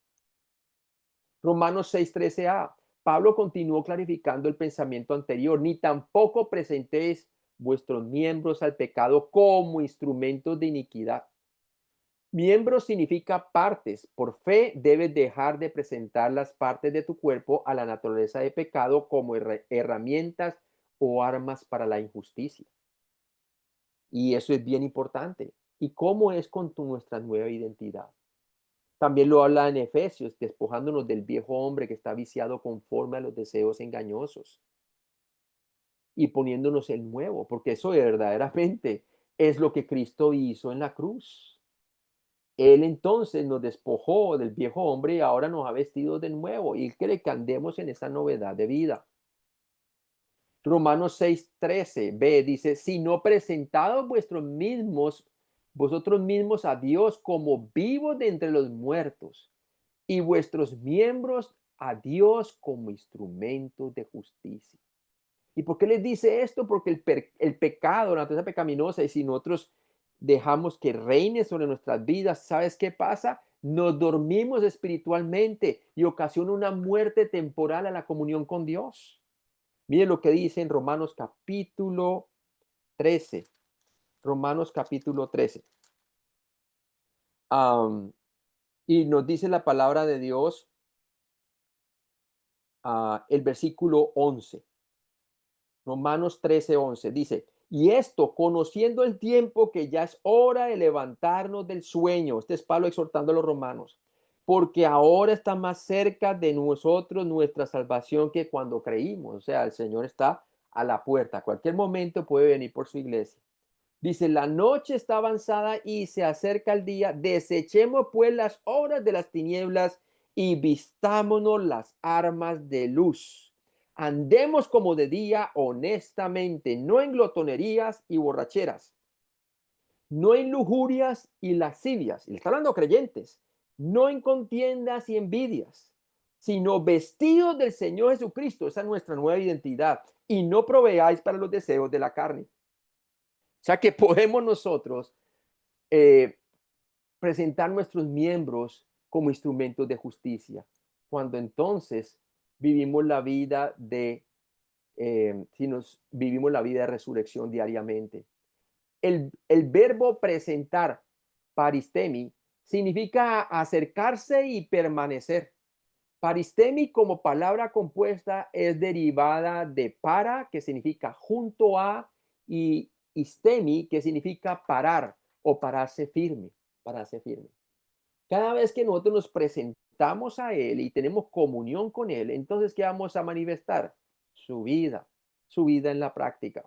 Romanos 6:13a. Pablo continuó clarificando el pensamiento anterior, ni tampoco presentéis vuestros miembros al pecado como instrumentos de iniquidad. Miembros significa partes. Por fe debes dejar de presentar las partes de tu cuerpo a la naturaleza de pecado como herramientas o armas para la injusticia. Y eso es bien importante. ¿Y cómo es con nuestra nueva identidad? También lo habla en Efesios, despojándonos del viejo hombre que está viciado conforme a los deseos engañosos y poniéndonos el nuevo, porque eso verdaderamente es lo que Cristo hizo en la cruz. Él entonces nos despojó del viejo hombre y ahora nos ha vestido de nuevo y quiere que andemos en esa novedad de vida. Romanos 6:13 b dice, si no presentados vosotros mismos a Dios como vivos de entre los muertos y vuestros miembros a Dios como instrumentos de justicia. ¿Y por qué les dice esto? Porque el pecado, la naturaleza pecaminosa, y si nosotros dejamos que reine sobre nuestras vidas, ¿sabes qué pasa? Nos dormimos espiritualmente y ocasiona una muerte temporal a la comunión con Dios. Miren lo que dice en Romanos capítulo 13. Romanos capítulo 13. Y nos dice la palabra de Dios, el versículo 11. Romanos 13:11 dice, y esto conociendo el tiempo que ya es hora de levantarnos del sueño. Este es Pablo exhortando a los romanos, porque ahora está más cerca de nosotros nuestra salvación que cuando creímos. O sea, el Señor está a la puerta. A cualquier momento puede venir por su iglesia. Dice, la noche está avanzada y se acerca el día. Desechemos pues las obras de las tinieblas y vistámonos las armas de luz. Andemos como de día honestamente, no en glotonerías y borracheras, no en lujurias y lascivias. Y le está hablando a creyentes, no en contiendas y envidias, sino vestidos del Señor Jesucristo. Esa es nuestra nueva identidad. Y no proveáis para los deseos de la carne. O sea que podemos nosotros eh, presentar nuestros miembros como instrumentos de justicia, cuando entonces vivimos la vida de, si nos vivimos la vida de resurrección diariamente. El verbo presentar, paristemi, significa acercarse y permanecer. Paristemi como palabra compuesta es derivada de para, que significa junto a, y istemi, que significa parar o pararse firme, pararse firme. Cada vez que nosotros nos presentamos a Él y tenemos comunión con Él, entonces, ¿qué vamos a manifestar? Su vida en la práctica.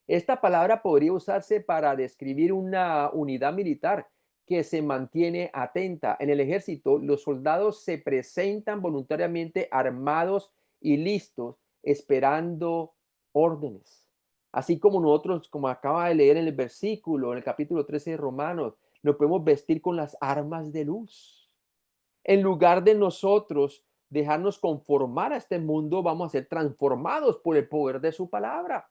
Esta palabra podría usarse para describir una unidad militar que se mantiene atenta. En el ejército, los soldados se presentan voluntariamente armados y listos, esperando órdenes. Así como nosotros, como acaba de leer en el versículo, en el capítulo 13 de Romanos, nos podemos vestir con las armas de luz. En lugar de nosotros dejarnos conformar a este mundo, vamos a ser transformados por el poder de su palabra.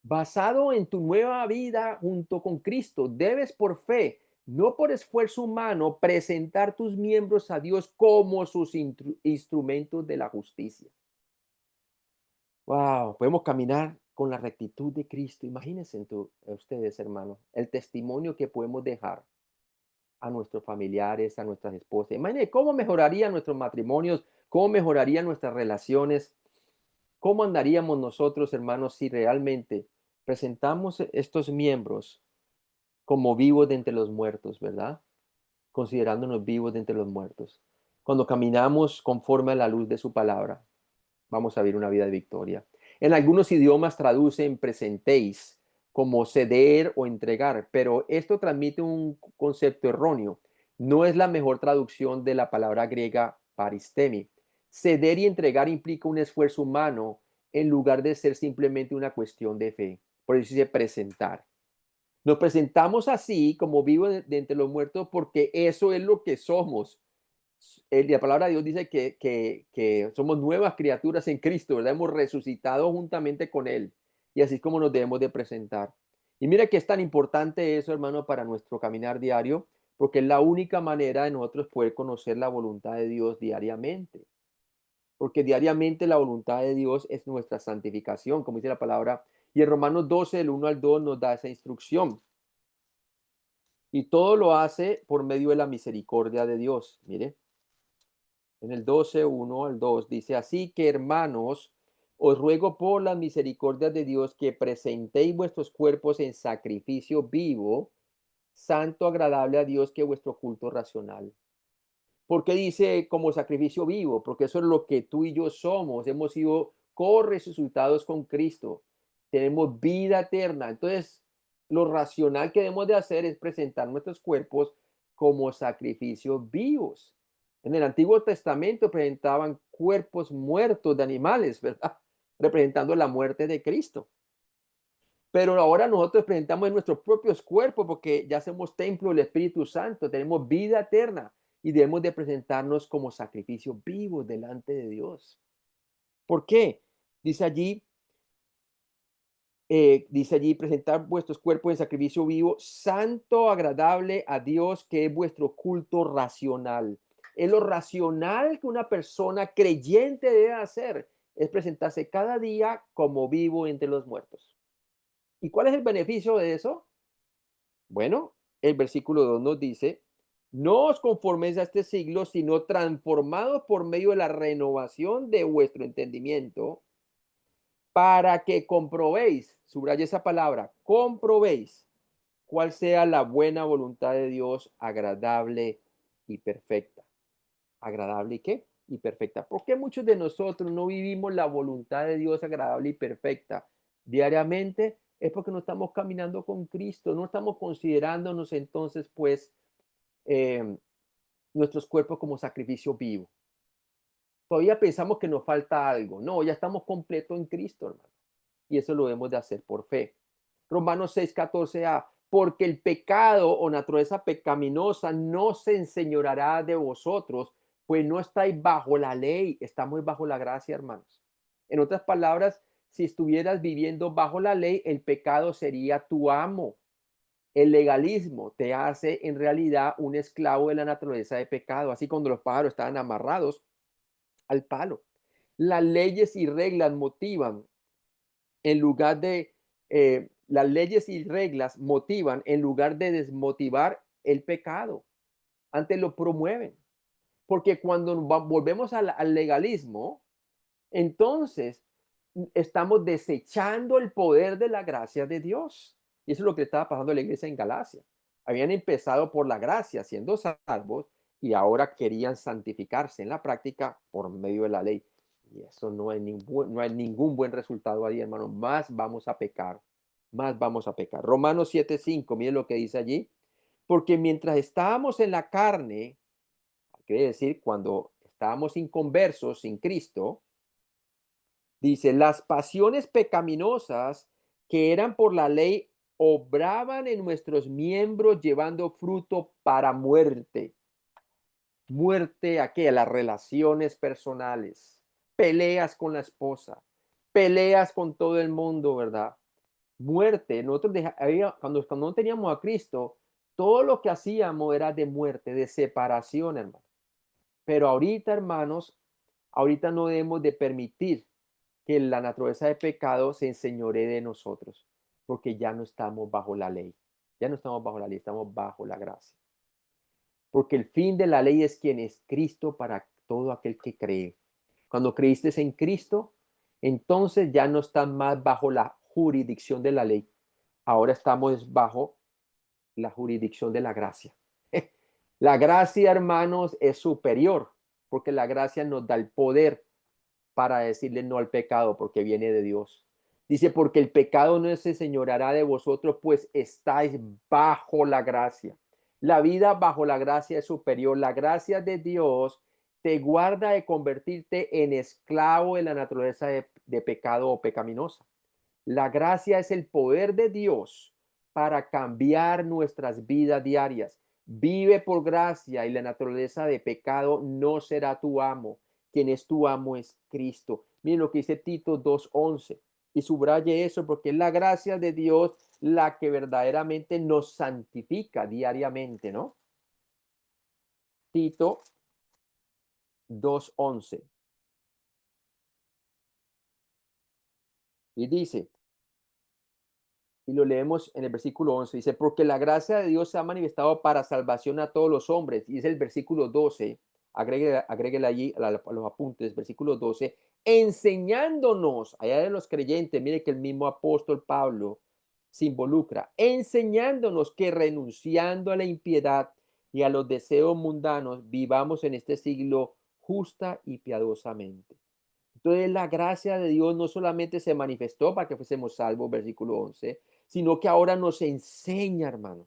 Basado en tu nueva vida junto con Cristo, debes por fe no por esfuerzo humano, presentar tus miembros a Dios como sus instrumentos de la justicia. Wow, podemos caminar con la rectitud de Cristo. Imagínense ustedes, hermanos, el testimonio que podemos dejar a nuestros familiares, a nuestras esposas. Imagínense cómo mejorarían nuestros matrimonios, cómo mejorarían nuestras relaciones, cómo andaríamos nosotros, hermanos, si realmente presentamos estos miembros como vivos de entre los muertos, ¿verdad? Considerándonos vivos de entre los muertos. Cuando caminamos conforme a la luz de su palabra, vamos a vivir una vida de victoria. En algunos idiomas traducen presentéis como ceder o entregar, pero esto transmite un concepto erróneo. No es la mejor traducción de la palabra griega paristemi. Ceder y entregar implica un esfuerzo humano en lugar de ser simplemente una cuestión de fe. Por eso dice presentar. Nos presentamos así como vivos de entre los muertos porque eso es lo que somos. La palabra de Dios dice que somos nuevas criaturas en Cristo, ¿verdad? Hemos resucitado juntamente con Él. Y así es como nos debemos de presentar. Y mira que es tan importante eso, hermano, para nuestro caminar diario, porque es la única manera de nosotros poder conocer la voluntad de Dios diariamente. Porque diariamente la voluntad de Dios es nuestra santificación, como dice la palabra. Y en Romanos 12, del 1 al 2, nos da esa instrucción. Y todo lo hace por medio de la misericordia de Dios. Mire, en el 12, 1 al 2 dice, así que hermanos, os ruego por las misericordias de Dios que presentéis vuestros cuerpos en sacrificio vivo, santo, agradable a Dios, que vuestro culto racional. ¿Por qué dice como sacrificio vivo? Porque eso es lo que tú y yo somos. Hemos sido co-resucitados con Cristo. Tenemos vida eterna. Entonces, lo racional que debemos de hacer es presentar nuestros cuerpos como sacrificios vivos. En el Antiguo Testamento presentaban cuerpos muertos de animales, ¿verdad? Representando la muerte de Cristo. Pero ahora nosotros presentamos en nuestros propios cuerpos porque ya somos templo del Espíritu Santo, tenemos vida eterna y debemos de presentarnos como sacrificio vivo delante de Dios. ¿Por qué? Dice allí, presentar vuestros cuerpos en sacrificio vivo, santo, agradable a Dios, que es vuestro culto racional. Es lo racional que una persona creyente debe hacer, es presentarse cada día como vivo entre los muertos. ¿Y cuál es el beneficio de eso? Bueno, el versículo 2 nos dice, no os conforméis a este siglo, sino transformados por medio de la renovación de vuestro entendimiento, para que comprobéis, subraya esa palabra, comprobéis cuál sea la buena voluntad de Dios, agradable y perfecta. ¿Agradable y qué? Y perfecta. ¿Por qué muchos de nosotros no vivimos la voluntad de Dios agradable y perfecta diariamente? Es porque no estamos caminando con Cristo, no estamos considerándonos entonces, pues, eh, nuestros cuerpos como sacrificio vivo. Todavía pensamos que nos falta algo. No, ya estamos completos en Cristo, hermano. Y eso lo debemos de hacer por fe. Romanos 6:14a, porque el pecado o naturaleza pecaminosa no se enseñoreará de vosotros, pues no estáis bajo la ley, estamos bajo la gracia, hermanos. En otras palabras, si estuvieras viviendo bajo la ley, el pecado sería tu amo. El legalismo te hace en realidad un esclavo de la naturaleza de pecado, así cuando los pájaros estaban amarrados al palo. Las leyes y reglas motivan en lugar de, las leyes y reglas motivan en lugar de desmotivar el pecado. Antes lo promueven. Porque cuando volvemos al legalismo, entonces estamos desechando el poder de la gracia de Dios. Y eso es lo que estaba pasando en la iglesia en Galacia. Habían empezado por la gracia, siendo salvos, y ahora querían santificarse en la práctica por medio de la ley. Y eso no hay ningún buen resultado ahí, hermano. Más vamos a pecar, más vamos a pecar. Romanos 7:5, miren lo que dice allí. Porque mientras estábamos en la carne, quiere decir cuando estábamos inconversos, sin Cristo, dice, las pasiones pecaminosas que eran por la ley obraban en nuestros miembros llevando fruto para muerte. Muerte a qué? A las relaciones personales, peleas con la esposa, peleas con todo el mundo, ¿verdad? Muerte. Nosotros cuando no teníamos a Cristo, Todo lo que hacíamos era de muerte, de separación, hermano. Pero ahorita, hermanos, ahorita no debemos de permitir que la naturaleza de pecado se enseñoree de nosotros, porque ya no estamos bajo la ley. Ya no estamos bajo la ley, estamos bajo la gracia. Porque el fin de la ley es quien es Cristo para todo aquel que cree. Cuando creíste en Cristo, entonces ya no estás más bajo la jurisdicción de la ley. Ahora estamos bajo la jurisdicción de la gracia. La gracia, hermanos, es superior, porque la gracia nos da el poder para decirle no al pecado, porque viene de Dios. Dice, porque el pecado no se enseñoreará de vosotros, pues estáis bajo la gracia. La vida bajo la gracia es superior. La gracia de Dios te guarda de convertirte en esclavo de la naturaleza de pecado o pecaminosa. La gracia es el poder de Dios para cambiar nuestras vidas diarias. Vive por gracia y la naturaleza de pecado no será tu amo. Quien es tu amo es Cristo. Miren lo que dice Tito 2:11. Y subraye eso porque es la gracia de Dios la que verdaderamente nos santifica diariamente, ¿no? Tito 2:11. Y dice, y lo leemos en el versículo 11, dice, porque la gracia de Dios se ha manifestado para salvación a todos los hombres. Y es el versículo 12, agréguele allí a los apuntes, versículo 12, enseñándonos, allá de los creyentes, mire que el mismo apóstol Pablo se involucra, enseñándonos que renunciando a la impiedad y a los deseos mundanos, vivamos en este siglo justa y piadosamente. Entonces la gracia de Dios no solamente se manifestó para que fuésemos salvos, versículo 11, sino que ahora nos enseña, hermano,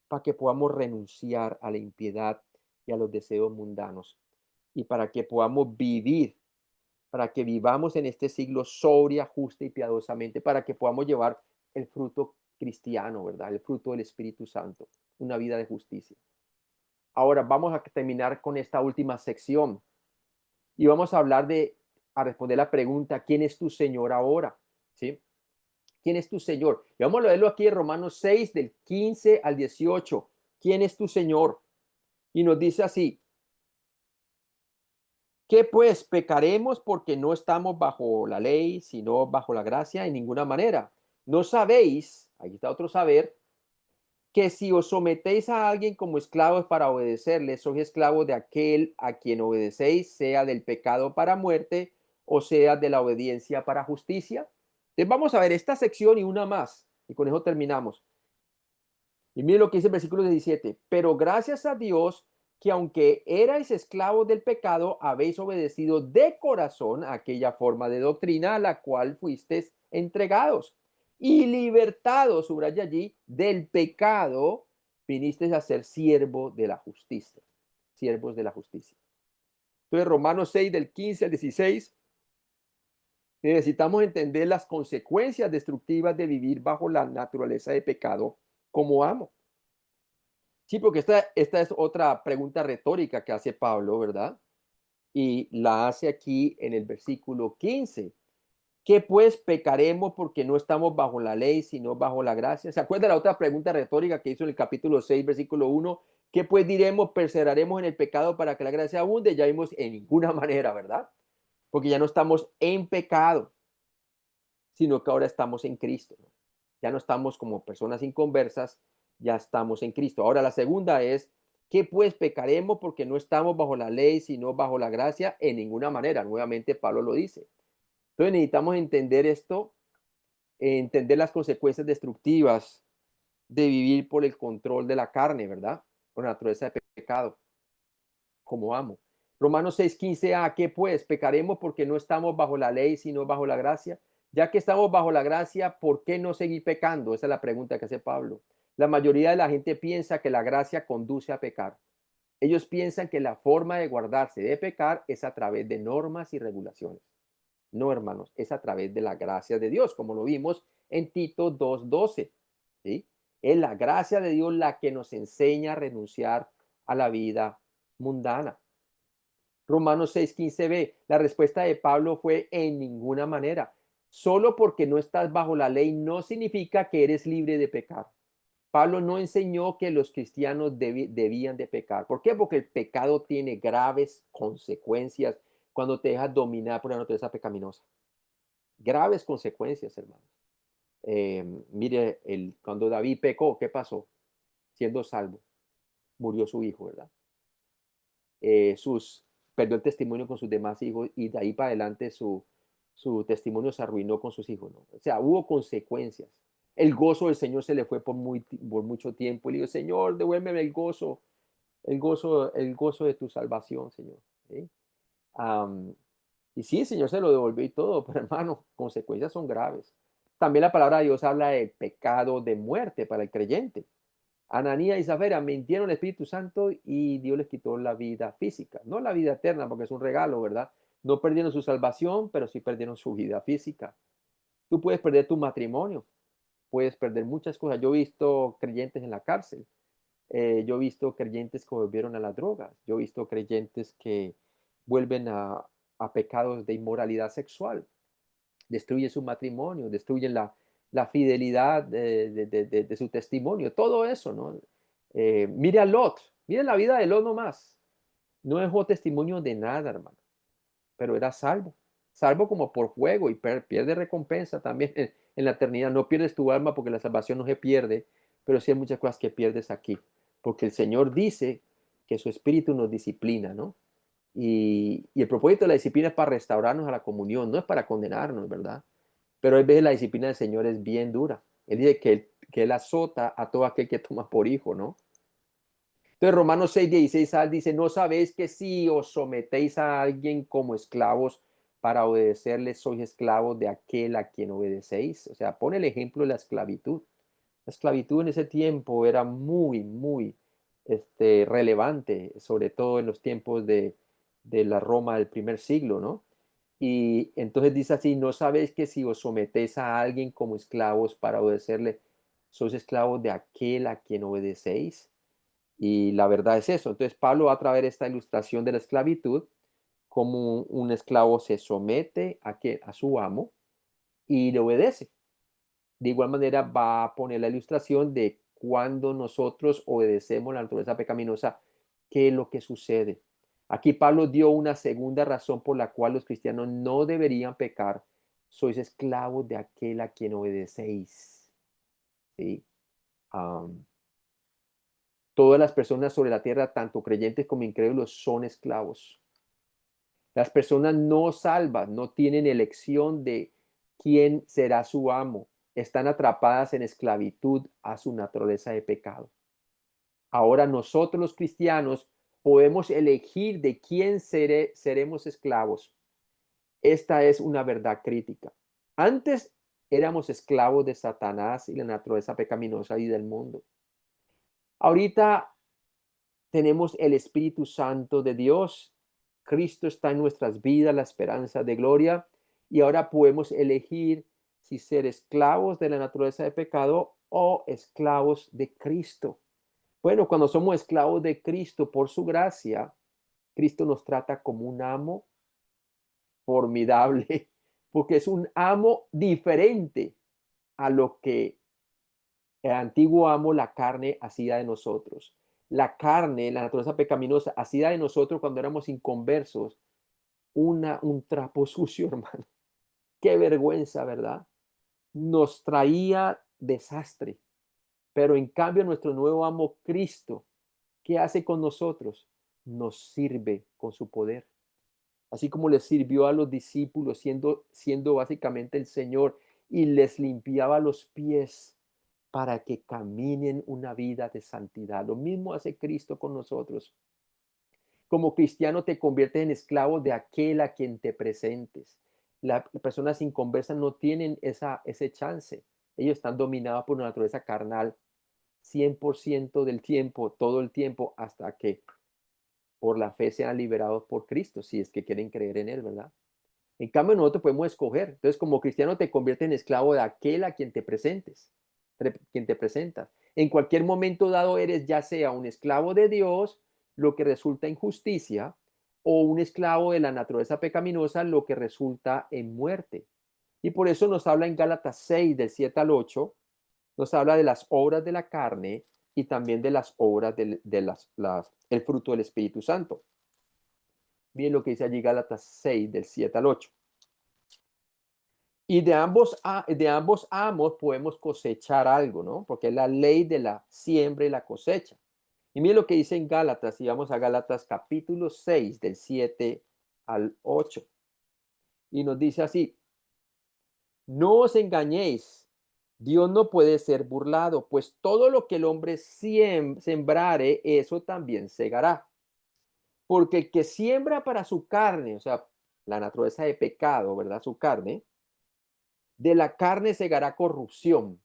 para que podamos renunciar a la impiedad y a los deseos mundanos y para que podamos vivir, para que vivamos en este siglo sobria, justa y piadosamente, para que podamos llevar el fruto cristiano, ¿verdad? El fruto del Espíritu Santo, una vida de justicia. Ahora vamos a terminar con esta última sección y vamos a hablar a responder la pregunta, ¿quién es tu Señor ahora? ¿Sí? ¿Quién es tu Señor? Y vamos a leerlo aquí en Romanos 6, del 15 al 18. ¿Quién es tu Señor? Y nos dice así, ¿qué pues pecaremos porque no estamos bajo la ley, sino bajo la gracia? En ninguna manera. ¿No sabéis, aquí está otro saber, que si os sometéis a alguien como esclavos para obedecerle, sois esclavos de aquel a quien obedecéis, sea del pecado para muerte o sea de la obediencia para justicia? Entonces vamos a ver esta sección y una más, y con eso terminamos. Y mire lo que dice el versículo 17. Pero gracias a Dios que aunque erais esclavos del pecado, habéis obedecido de corazón a aquella forma de doctrina a la cual fuisteis entregados. Y libertados, subraya allí, del pecado, vinisteis a ser siervo de la justicia. Siervos de la justicia. Entonces, Romanos 6, del 15 al 16, necesitamos entender las consecuencias destructivas de vivir bajo la naturaleza de pecado como amo. Sí, porque esta es otra pregunta retórica que hace Pablo, ¿verdad? Y la hace aquí en el versículo 15. ¿Qué pues pecaremos porque no estamos bajo la ley, sino bajo la gracia? ¿Se acuerda la otra pregunta retórica que hizo en el capítulo 6, versículo 1? ¿Qué pues diremos? ¿Perseveraremos en el pecado para que la gracia abunde? Ya vimos en ninguna manera, ¿verdad? Porque ya no estamos en pecado, sino que ahora estamos en Cristo, ¿no? Ya no estamos como personas inconversas, ya estamos en Cristo. Ahora la segunda es, ¿qué pues pecaremos porque no estamos bajo la ley, sino bajo la gracia? En ninguna manera. Nuevamente Pablo lo dice. Entonces necesitamos entender esto, entender las consecuencias destructivas de vivir por el control de la carne, ¿verdad? Por la naturaleza de pecado, como amo. Romanos 6:15a, ¿qué pues? ¿Pecaremos porque no estamos bajo la ley, sino bajo la gracia? Ya que estamos bajo la gracia, ¿por qué no seguir pecando? Esa es la pregunta que hace Pablo. La mayoría de la gente piensa que la gracia conduce a pecar. Ellos piensan que la forma de guardarse de pecar es a través de normas y regulaciones. No, hermanos, es a través de la gracia de Dios, como lo vimos en Tito 2:12. ¿Sí? Es la gracia de Dios la que nos enseña a renunciar a la vida mundana. Romanos 6:15b, la respuesta de Pablo fue en ninguna manera. Solo porque no estás bajo la ley no significa que eres libre de pecar. Pablo no enseñó que los cristianos debían de pecar. ¿Por qué? Porque el pecado tiene graves consecuencias cuando te dejas dominar por la naturaleza pecaminosa. Graves consecuencias, hermanos. Mire, cuando David pecó, ¿qué pasó? Siendo salvo, murió su hijo, ¿verdad? Perdió el testimonio con sus demás hijos y de ahí para adelante su testimonio se arruinó con sus hijos, ¿no? O sea, hubo consecuencias. El gozo del Señor se le fue por mucho tiempo. Y le dijo, Señor, devuélveme el gozo de tu salvación, Señor. ¿Sí? Am, y sí, el Señor se lo devolvió y todo, pero hermano, consecuencias son graves. También la palabra de Dios habla del pecado de muerte para el creyente. Ananías y Zafira mintieron al Espíritu Santo y Dios les quitó la vida física, no la vida eterna, porque es un regalo, ¿verdad? No perdieron su salvación, pero sí perdieron su vida física. Tú puedes perder tu matrimonio, puedes perder muchas cosas. Yo he visto creyentes en la cárcel, yo he visto creyentes que volvieron a las drogas, yo he visto creyentes que vuelven a pecados de inmoralidad sexual, destruyen su matrimonio, destruyen la fidelidad de su testimonio, todo eso, ¿no? Mire a Lot, mire la vida de Lot nomás. No dejó testimonio de nada, hermano, pero era salvo. Salvo como por juego y pierde recompensa también en la eternidad. No pierdes tu alma porque la salvación no se pierde, pero sí hay muchas cosas que pierdes aquí. Porque el Señor dice que su espíritu nos disciplina, ¿no? Y el propósito de la disciplina es para restaurarnos a la comunión, no es para condenarnos, ¿verdad? Pero a veces la disciplina del Señor es bien dura. Él dice que él azota a todo aquel que toma por hijo, ¿no? Entonces Romanos 6:16 dice, no sabéis que si os sometéis a alguien como esclavos para obedecerle, sois esclavos de aquel a quien obedecéis. O sea, pone el ejemplo de la esclavitud. La esclavitud en ese tiempo era muy relevante, sobre todo en los tiempos de la Roma del primer siglo, ¿no? Y entonces dice así, no sabéis que si os sometéis a alguien como esclavos para obedecerle, sois esclavos de aquel a quien obedecéis. Y la verdad es eso. Entonces Pablo va a traer esta ilustración de la esclavitud, como un esclavo se somete a su amo y le obedece. De igual manera va a poner la ilustración de cuando nosotros obedecemos la naturaleza pecaminosa, qué es lo que sucede. Aquí Pablo dio una segunda razón por la cual los cristianos no deberían pecar. Sois esclavos de aquel a quien obedecéis. ¿Sí? Um, Todas las personas sobre la tierra, tanto creyentes como incrédulos, son esclavos. Las personas no salvas no tienen elección de quién será su amo. Están atrapadas en esclavitud a su naturaleza de pecado. Ahora nosotros los cristianos podemos elegir de quién seremos esclavos. Esta es una verdad crítica. Antes éramos esclavos de Satanás y la naturaleza pecaminosa y del mundo. Ahorita tenemos el Espíritu Santo de Dios. Cristo está en nuestras vidas, la esperanza de gloria, y ahora podemos elegir si ser esclavos de la naturaleza de pecado o esclavos de Cristo. Bueno, cuando somos esclavos de Cristo por su gracia, Cristo nos trata como un amo formidable, porque es un amo diferente a lo que el antiguo amo, la carne, hacía de nosotros. La carne, la naturaleza pecaminosa, hacía de nosotros cuando éramos inconversos un trapo sucio, hermano. Qué vergüenza, ¿verdad? Nos traía desastre. Pero en cambio, nuestro nuevo amo Cristo, ¿qué hace con nosotros? Nos sirve con su poder. Así como le sirvió a los discípulos, siendo básicamente el Señor, y les limpiaba los pies para que caminen una vida de santidad. Lo mismo hace Cristo con nosotros. Como cristiano te conviertes en esclavo de aquel a quien te presentes. Las personas inconversas no tienen ese chance. Ellos están dominados por una naturaleza carnal 100% del tiempo, todo el tiempo, hasta que por la fe sean liberados por Cristo, si es que quieren creer en Él, ¿verdad? En cambio, nosotros podemos escoger. Entonces, como cristiano te conviertes en esclavo de aquel a quien te presentes, quien te presentas. En cualquier momento dado eres ya sea un esclavo de Dios, lo que resulta en justicia, o un esclavo de la naturaleza pecaminosa, lo que resulta en muerte. Y por eso nos habla en Gálatas 6, del 7 al 8, nos habla de las obras de la carne y también de las obras el fruto del Espíritu Santo. Miren lo que dice allí Gálatas 6, del 7 al 8. Y de ambos amos podemos cosechar algo, ¿no? Porque es la ley de la siembra y la cosecha. Y miren lo que dice en Gálatas, y vamos a Gálatas capítulo 6, del 7 al 8. Y nos dice así: no os engañéis, Dios no puede ser burlado, pues todo lo que el hombre sembrare, eso también segará. Porque el que siembra para su carne, o sea, la naturaleza de pecado, ¿verdad? Su carne, de la carne segará corrupción,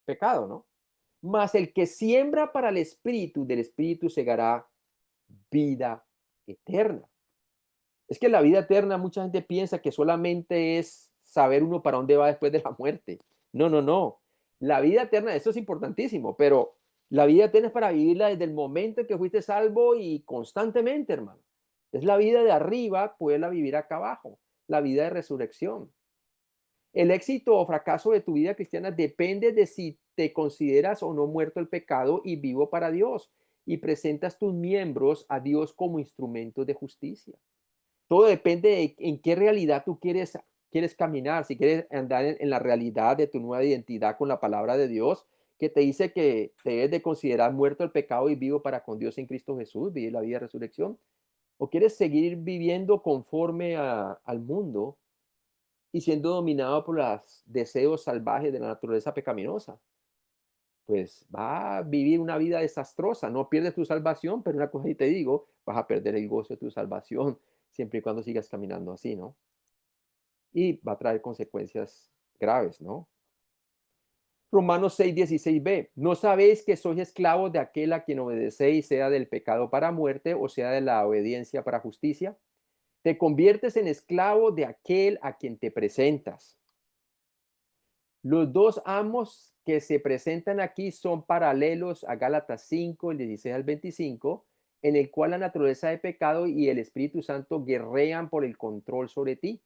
pecado, ¿no? Mas el que siembra para el espíritu, del espíritu segará vida eterna. Es que la vida eterna, mucha gente piensa que solamente es saber uno para dónde va después de la muerte. No, no, no. La vida eterna, eso es importantísimo, pero la vida eterna es para vivirla desde el momento en que fuiste salvo y constantemente, hermano. Es la vida de arriba, poderla vivir acá abajo, la vida de resurrección. El éxito o fracaso de tu vida cristiana depende de si te consideras o no muerto el pecado y vivo para Dios y presentas tus miembros a Dios como instrumentos de justicia. Todo depende de en qué realidad tú quieres caminar, si quieres andar en la realidad de tu nueva identidad con la palabra de Dios, que te dice que te debes de considerar muerto el pecado y vivo para con Dios en Cristo Jesús, vivir la vida de resurrección, o quieres seguir viviendo conforme al mundo y siendo dominado por los deseos salvajes de la naturaleza pecaminosa. Pues va a vivir una vida desastrosa, no pierdes tu salvación, pero una cosa y te digo, vas a perder el gozo de tu salvación siempre y cuando sigas caminando así, ¿no? Y va a traer consecuencias graves, ¿no? Romanos 6:16b, ¿no sabéis que sois esclavos de aquel a quien obedecéis, sea del pecado para muerte o sea de la obediencia para justicia? Te conviertes en esclavo de aquel a quien te presentas. Los dos amos que se presentan aquí son paralelos a Gálatas 5, el 16 al 25, en el cual la naturaleza de pecado y el Espíritu Santo guerrean por el control sobre ti.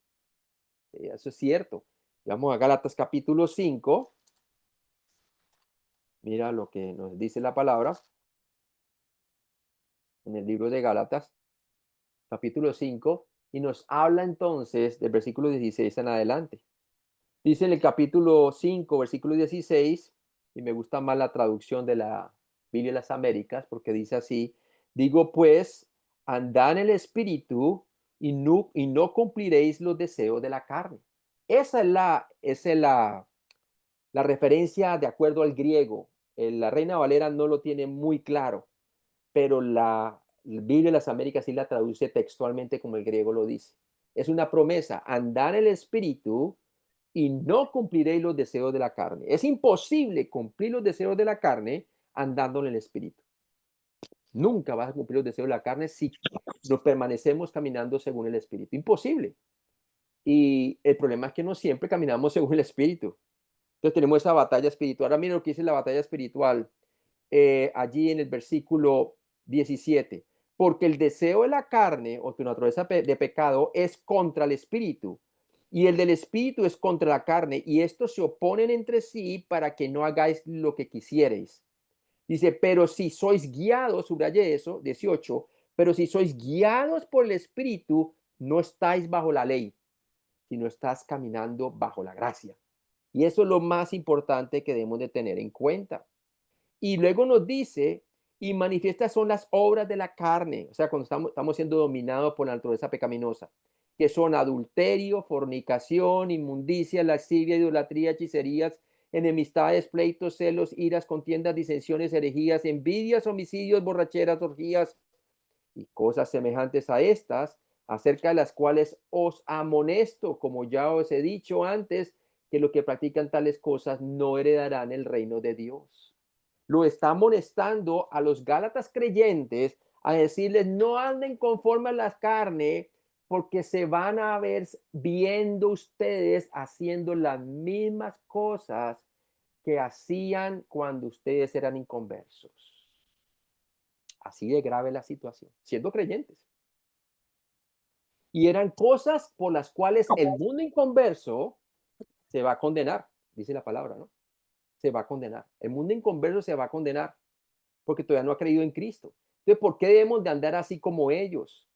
Eso es cierto. Vamos a Gálatas capítulo 5. Mira lo que nos dice la palabra en el libro de Gálatas, capítulo 5, y nos habla entonces del versículo 16 en adelante. Dice en el capítulo 5, versículo 16, y me gusta más la traducción de la Biblia de las Américas, porque dice así: digo pues, andad en el espíritu y no cumpliréis los deseos de la carne. Esa es la referencia de acuerdo al griego. La Reina Valera no lo tiene muy claro, pero la Biblia de las Américas sí la traduce textualmente como el griego lo dice. Es una promesa: andar en el espíritu y no cumpliréis los deseos de la carne. Es imposible cumplir los deseos de la carne andando en el espíritu. Nunca vas a cumplir los deseos de la carne si no permanecemos caminando según el espíritu. Imposible. Y el problema es que no siempre caminamos según el espíritu. Entonces tenemos esa batalla espiritual. Ahora mira lo que dice la batalla espiritual allí en el versículo 17. Porque el deseo de la carne o tu naturaleza de pecado es contra el espíritu y el del espíritu es contra la carne y estos se oponen entre sí para que no hagáis lo que quisierais. Dice, pero si sois guiados, subraye eso, 18, pero si sois guiados por el espíritu, no estáis bajo la ley, sino estás caminando bajo la gracia. Y eso es lo más importante que debemos de tener en cuenta. Y luego nos dice, y manifiestas son las obras de la carne, o sea, cuando estamos siendo dominados por la naturaleza pecaminosa, que son adulterio, fornicación, inmundicia, lascivia, idolatría, hechicerías, enemistades, pleitos, celos, iras, contiendas, disensiones, herejías, envidias, homicidios, borracheras, orgías y cosas semejantes a estas, acerca de las cuales os amonesto, como ya os he dicho antes, que los que practican tales cosas no heredarán el reino de Dios. Lo está amonestando a los Gálatas creyentes a decirles: no anden conforme a la carne, porque se van a ver viendo ustedes haciendo las mismas cosas que hacían cuando ustedes eran inconversos. Así de grave la situación, siendo creyentes. Y eran cosas por las cuales el mundo inconverso se va a condenar, dice la palabra, ¿no? se va a condenar. El mundo inconverso se va a condenar porque todavía no ha creído en Cristo. Entonces, ¿por qué debemos de andar así como ellos?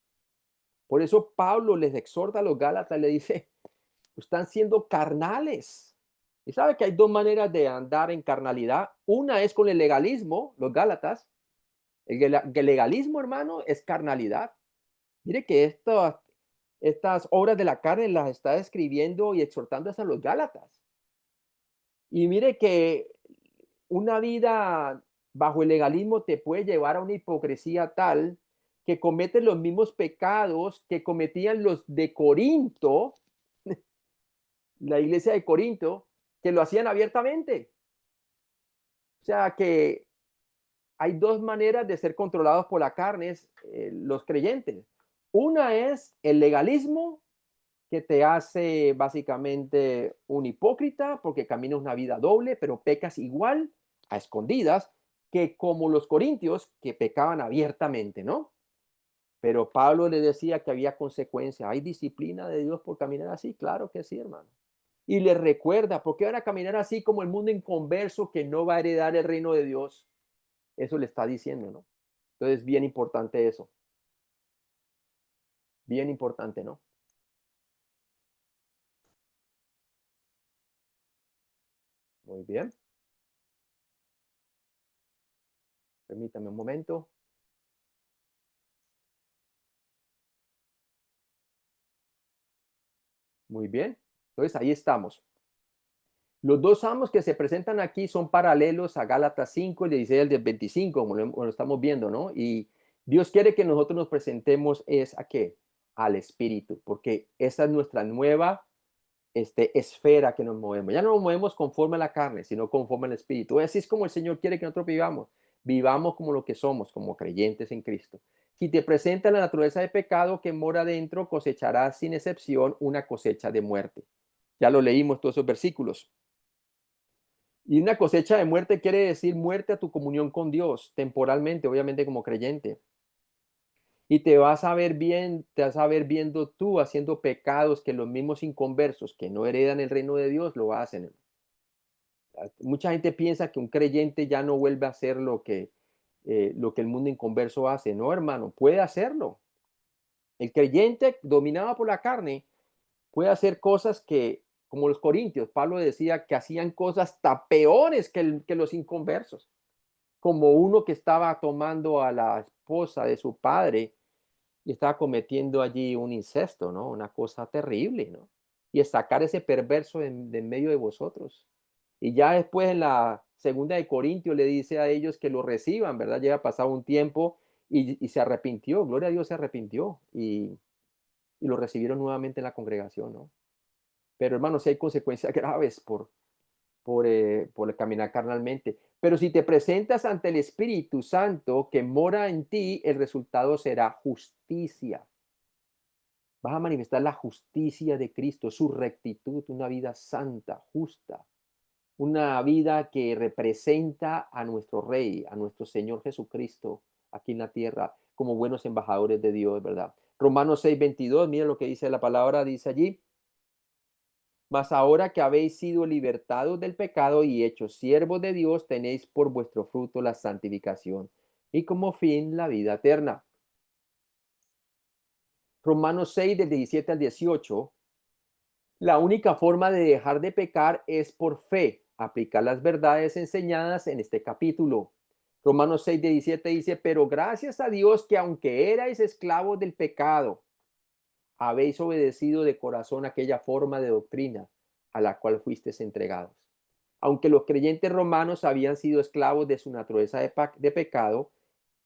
Por eso Pablo les exhorta a los Gálatas, le dice, están siendo carnales. Y sabe que hay dos maneras de andar en carnalidad. Una es con el legalismo, los Gálatas. El legalismo, hermano, es carnalidad. Mire que estas obras de la carne las está escribiendo y exhortando a los Gálatas. Y mire que una vida bajo el legalismo te puede llevar a una hipocresía tal que cometes los mismos pecados que cometían los de Corinto, la iglesia de Corinto, que lo hacían abiertamente. O sea que hay dos maneras de ser controlados por la carne, los creyentes. Una es el legalismo, que te hace básicamente un hipócrita porque caminas una vida doble, pero pecas igual a escondidas que como los corintios que pecaban abiertamente, ¿no? Pero Pablo le decía que había consecuencia. ¿Hay disciplina de Dios por caminar así? Claro que sí, hermano. Y le recuerda, ¿por qué van a caminar así como el mundo inconverso que no va a heredar el reino de Dios? Eso le está diciendo, ¿no? Entonces, bien importante eso. Bien importante, ¿no? Muy bien. Permítame un momento. Muy bien. Entonces, ahí estamos. Los dos salmos que se presentan aquí son paralelos a Gálatas 5, el 16 al 25, como lo estamos viendo, ¿no? Y Dios quiere que nosotros nos presentemos es a qué? Al Espíritu, porque esa es nuestra nueva esfera que nos movemos. Ya no nos movemos conforme a la carne, sino conforme al Espíritu. Así es como el Señor quiere que nosotros vivamos. Vivamos como lo que somos, como creyentes en Cristo. Si te presenta la naturaleza de pecado que mora dentro, cosecharás sin excepción una cosecha de muerte. Ya lo leímos todos esos versículos. Y una cosecha de muerte quiere decir muerte a tu comunión con Dios, temporalmente, obviamente como creyente. Y te vas a ver bien, te vas a ver viendo tú haciendo pecados que los mismos inconversos que no heredan el reino de Dios lo hacen. Mucha gente piensa que un creyente ya no vuelve a hacer lo que el mundo inconverso hace. No, hermano, puede hacerlo. El creyente dominado por la carne puede hacer cosas que, como los corintios, Pablo decía que hacían cosas hasta peores que los inconversos, como uno que estaba tomando a la esposa de su padre y estaba cometiendo allí un incesto, ¿no? Una cosa terrible, ¿no? Y es sacar ese perverso de en medio de vosotros. Y ya después en la segunda de Corintios le dice a ellos que lo reciban, ¿verdad? Llega pasado un tiempo y se arrepintió, gloria a Dios, se arrepintió y lo recibieron nuevamente en la congregación, ¿no? Pero hermanos, si hay consecuencias graves por el caminar carnalmente. Pero si te presentas ante el Espíritu Santo que mora en ti, el resultado será justicia. Vas a manifestar la justicia de Cristo, su rectitud, una vida santa, justa, una vida que representa a nuestro Rey, a nuestro Señor Jesucristo aquí en la tierra, como buenos embajadores de Dios, ¿verdad? Romanos 6:22, mira lo que dice la palabra, dice allí, mas ahora que habéis sido libertados del pecado y hechos siervos de Dios, tenéis por vuestro fruto la santificación y como fin la vida eterna. Romanos 6, del 17 al 18, la única forma de dejar de pecar es por fe, aplicar las verdades enseñadas en este capítulo. Romanos 6, 17 dice, pero gracias a Dios que aunque erais esclavos del pecado, habéis obedecido de corazón aquella forma de doctrina a la cual fuisteis entregados. Aunque los creyentes romanos habían sido esclavos de su naturaleza de pecado,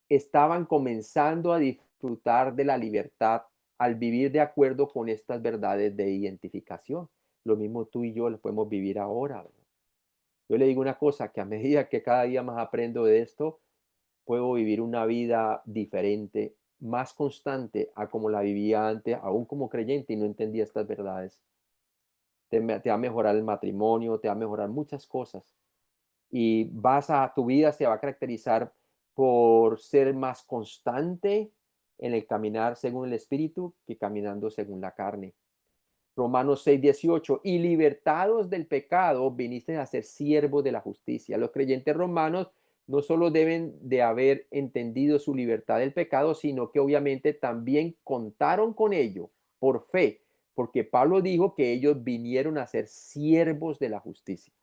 estaban comenzando a disfrutar de la libertad al vivir de acuerdo con estas verdades de identificación. Lo mismo tú y yo lo podemos vivir ahora, ¿verdad? Yo le digo una cosa, que a medida que cada día más aprendo de esto, puedo vivir una vida diferente, más constante a como la vivía antes, aún como creyente y no entendía estas verdades. Te va a mejorar el matrimonio, te va a mejorar muchas cosas y tu vida se va a caracterizar por ser más constante en el caminar según el Espíritu que caminando según la carne. Romanos 6:18, y libertados del pecado, viniste a ser siervos de la justicia. Los creyentes romanos no solo deben de haber entendido su libertad del pecado, sino que obviamente también contaron con ello por fe, porque Pablo dijo que ellos vinieron a ser siervos de la justicia.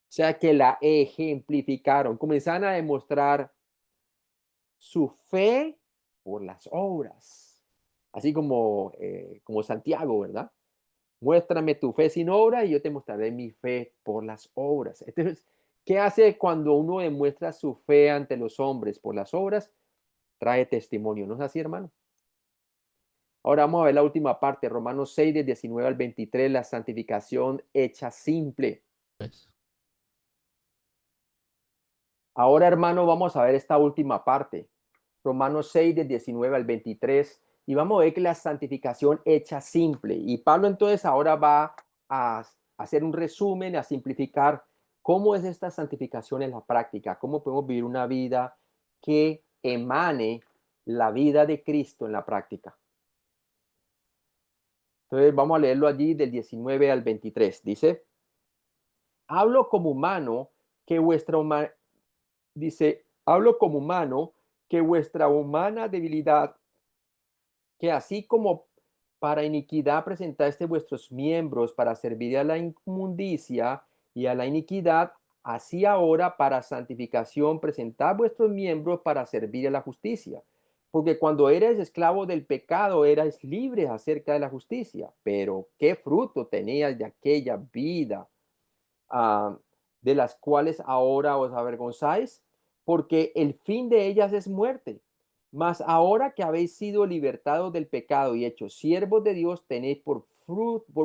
O sea que la ejemplificaron, comenzaron a demostrar su fe por las obras, así como Santiago, ¿verdad? Muéstrame tu fe sin obra y yo te mostraré mi fe por las obras. Entonces, ¿qué hace cuando uno demuestra su fe ante los hombres por las obras? Trae testimonio, ¿no es así, hermano? Ahora vamos a ver la última parte, Romanos 6, del 19 al 23, la santificación hecha simple. Pues, Ahora, hermano, vamos a ver esta última parte, Romanos 6, del 19 al 23, y vamos a ver que la santificación hecha simple. Y Pablo entonces ahora va a hacer un resumen, a simplificar cómo es esta santificación en la práctica, cómo podemos vivir una vida que emane la vida de Cristo en la práctica. Entonces vamos a leerlo allí del 19 al 23. Dice, hablo como humano que vuestra humana, dice, hablo como humano que vuestra humana debilidad, que así como para iniquidad presentaste vuestros miembros para servir a la inmundicia y a la iniquidad, así ahora para santificación presentad vuestros miembros para servir a la justicia. Porque cuando eres esclavo del pecado, eras libre acerca de la justicia. Pero ¿qué fruto tenías de aquella vida ah, de las cuales ahora os avergonzáis? Porque el fin de ellas es muerte. Mas ahora que habéis sido libertados del pecado y hechos siervos de Dios, tenéis por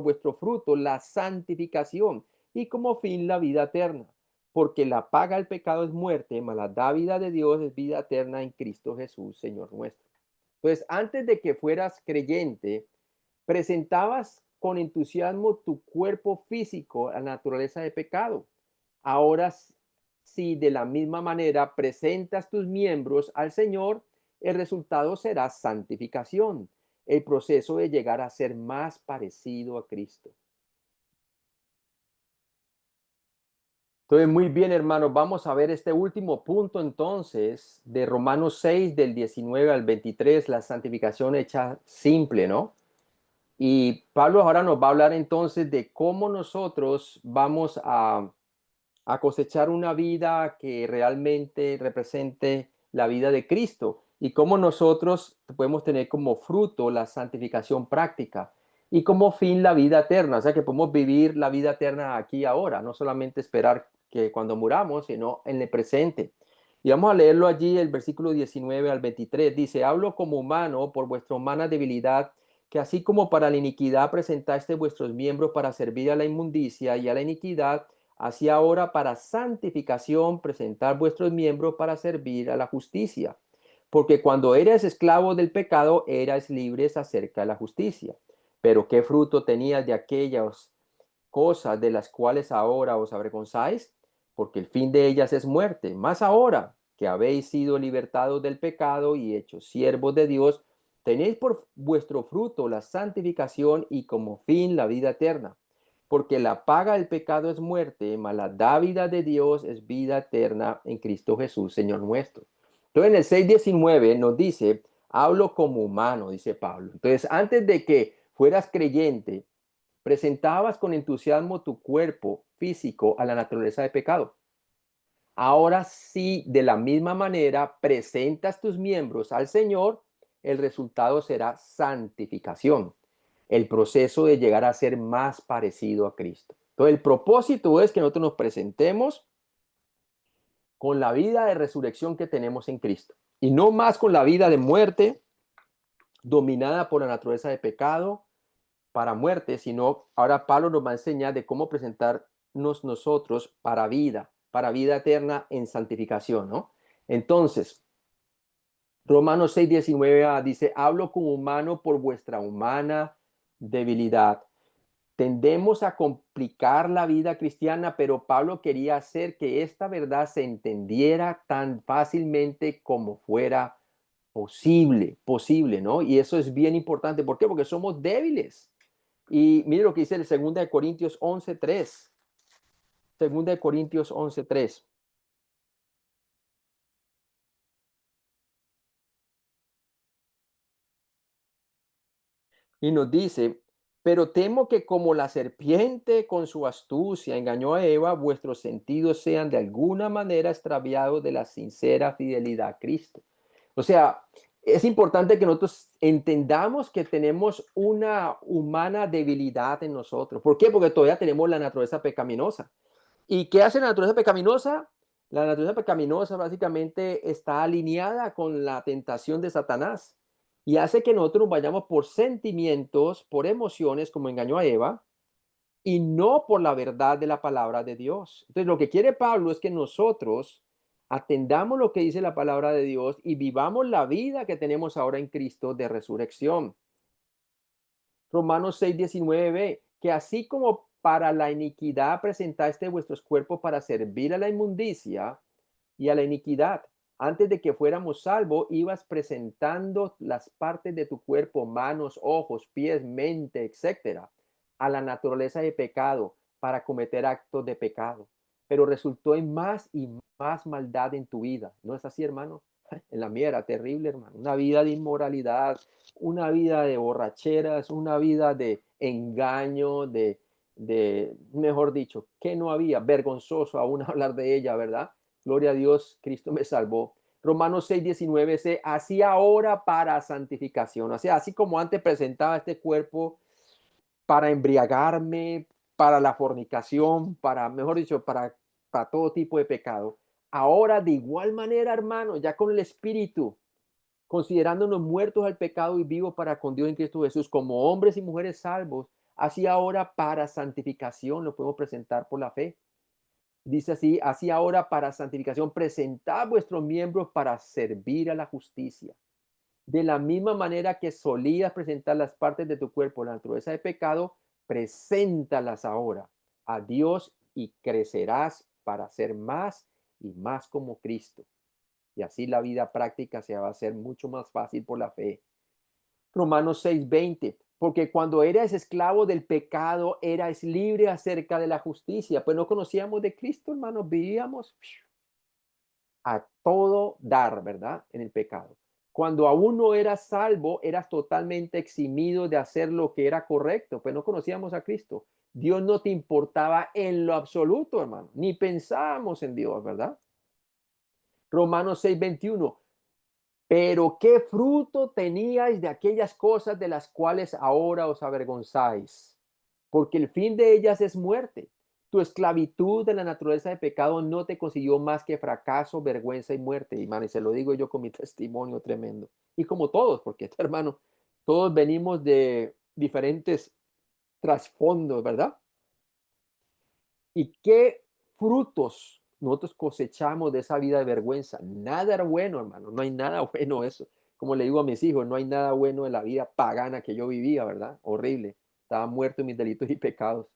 vuestro fruto la santificación y como fin la vida eterna. Porque la paga del pecado es muerte, mas la dávida de Dios es vida eterna en Cristo Jesús, Señor nuestro. Entonces, antes de que fueras creyente, presentabas con entusiasmo tu cuerpo físico a la naturaleza de pecado. Ahora, si de la misma manera presentas tus miembros al Señor, el resultado será santificación, el proceso de llegar a ser más parecido a Cristo. Entonces, muy bien, hermanos, vamos a ver este último punto entonces de Romanos 6 del 19 al 23, la santificación hecha simple, ¿no? Y Pablo ahora nos va a hablar entonces de cómo nosotros vamos a cosechar una vida que realmente represente la vida de Cristo y cómo nosotros podemos tener como fruto la santificación práctica y como fin la vida eterna. O sea que podemos vivir la vida eterna aquí y ahora, no solamente esperar que cuando muramos, sino en el presente. Y vamos a leerlo allí, el versículo 19 al 23. Dice, hablo como humano por vuestra humana debilidad, que así como para la iniquidad presentaste vuestros miembros para servir a la inmundicia y a la iniquidad, así ahora para santificación presentar vuestros miembros para servir a la justicia. Porque cuando eres esclavo del pecado, eras libres acerca de la justicia. Pero ¿qué fruto tenías de aquellas cosas de las cuales ahora os avergonzáis? Porque el fin de ellas es muerte. Más ahora que habéis sido libertados del pecado y hechos siervos de Dios, tenéis por vuestro fruto la santificación y como fin la vida eterna. Porque la paga del pecado es muerte, mas la dávida de Dios es vida eterna en Cristo Jesús, Señor nuestro. Entonces en el 6:19 nos dice, hablo como humano, dice Pablo. Entonces antes de que fueras creyente, presentabas con entusiasmo tu cuerpo físico a la naturaleza de pecado. Ahora sí, de la misma manera, presentas tus miembros al Señor, el resultado será santificación, el proceso de llegar a ser más parecido a Cristo. Entonces, el propósito es que nosotros nos presentemos con la vida de resurrección que tenemos en Cristo y no más con la vida de muerte dominada por la naturaleza de pecado para muerte, sino ahora Pablo nos va a enseñar de cómo presentarnos nosotros para vida eterna en santificación, ¿no? Entonces, Romanos 6:19 dice, hablo como humano por vuestra humana debilidad. Tendemos a complicar la vida cristiana, pero Pablo quería hacer que esta verdad se entendiera tan fácilmente como fuera posible, ¿no? Y eso es bien importante. ¿Por qué? Porque somos débiles. Y mire lo que dice el 2 de Corintios 11:3. 2 de Corintios 11:3. Y nos dice, pero temo que como la serpiente con su astucia engañó a Eva, vuestros sentidos sean de alguna manera extraviados de la sincera fidelidad a Cristo. O sea, es importante que nosotros entendamos que tenemos una humana debilidad en nosotros. ¿Por qué? Porque todavía tenemos la naturaleza pecaminosa. ¿Y qué hace la naturaleza pecaminosa? La naturaleza pecaminosa básicamente está alineada con la tentación de Satanás y hace que nosotros nos vayamos por sentimientos, por emociones, como engañó a Eva, y no por la verdad de la palabra de Dios. Entonces, lo que quiere Pablo es que nosotros atendamos lo que dice la palabra de Dios y vivamos la vida que tenemos ahora en Cristo de resurrección. Romanos 6:19, que así como para la iniquidad presentaste vuestros cuerpos para servir a la inmundicia y a la iniquidad, antes de que fuéramos salvos, ibas presentando las partes de tu cuerpo, manos, ojos, pies, mente, etcétera, a la naturaleza de pecado para cometer actos de pecado. Pero resultó en más y más maldad en tu vida. ¿No es así, hermano? En la mía era terrible, hermano. Una vida de inmoralidad, una vida de borracheras, una vida de engaño, mejor dicho, que no había, vergonzoso aún hablar de ella, ¿verdad? Gloria a Dios, Cristo me salvó. Romanos 6:19 dice, así ahora para santificación. O sea, así como antes presentaba este cuerpo para embriagarme, para la fornicación, para, mejor dicho, para todo tipo de pecado. Ahora, de igual manera, hermano, ya con el Espíritu, considerándonos muertos al pecado y vivos para con Dios en Cristo Jesús, como hombres y mujeres salvos, así ahora para santificación lo podemos presentar por la fe. Dice así, así ahora para santificación, presentad vuestros miembros para servir a la justicia. De la misma manera que solías presentar las partes de tu cuerpo, la naturaleza de pecado, preséntalas ahora a Dios y crecerás para ser más y más como Cristo. Y así la vida práctica se va a hacer mucho más fácil por la fe. Romanos 6:20, porque cuando eras esclavo del pecado, eras libre acerca de la justicia, pues no conocíamos de Cristo, hermanos, vivíamos a todo dar, ¿verdad? En el pecado. Cuando aún no eras salvo, eras totalmente eximido de hacer lo que era correcto, pues no conocíamos a Cristo. Dios no te importaba en lo absoluto, hermano, ni pensábamos en Dios, ¿verdad? Romanos 6:21, pero qué fruto teníais de aquellas cosas de las cuales ahora os avergonzáis, porque el fin de ellas es muerte. Tu esclavitud de la naturaleza de pecado no te consiguió más que fracaso, vergüenza y muerte. Y, y se lo digo yo con mi testimonio tremendo. Y como todos, porque, hermano, todos venimos de diferentes trasfondos, ¿verdad? ¿Y qué frutos nosotros cosechamos de esa vida de vergüenza? Nada era bueno, hermano. No hay nada bueno eso. Como le digo a mis hijos, no hay nada bueno de la vida pagana que yo vivía, ¿verdad? Horrible. Estaba muerto en mis delitos y pecados.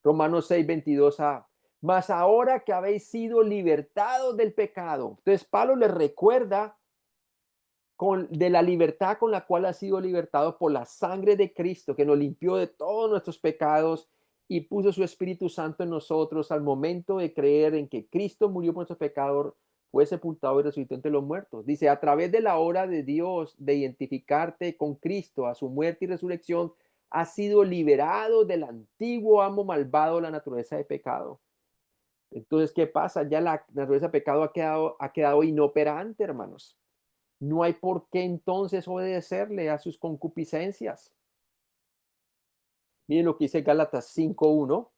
Romanos 6:22a. Mas ahora que habéis sido libertados del pecado. Entonces Pablo les recuerda de la libertad con la cual ha sido libertado por la sangre de Cristo, que nos limpió de todos nuestros pecados y puso su Espíritu Santo en nosotros al momento de creer en que Cristo murió por nuestros pecados, fue sepultado y resucitó entre los muertos. Dice, a través de la obra de Dios de identificarte con Cristo, a su muerte y resurrección, has sido liberado del antiguo amo malvado, la naturaleza de pecado. Entonces, ¿qué pasa? Ya la naturaleza de pecado ha quedado inoperante, hermanos. No hay por qué entonces obedecerle a sus concupiscencias. Miren lo que dice Gálatas 5:1.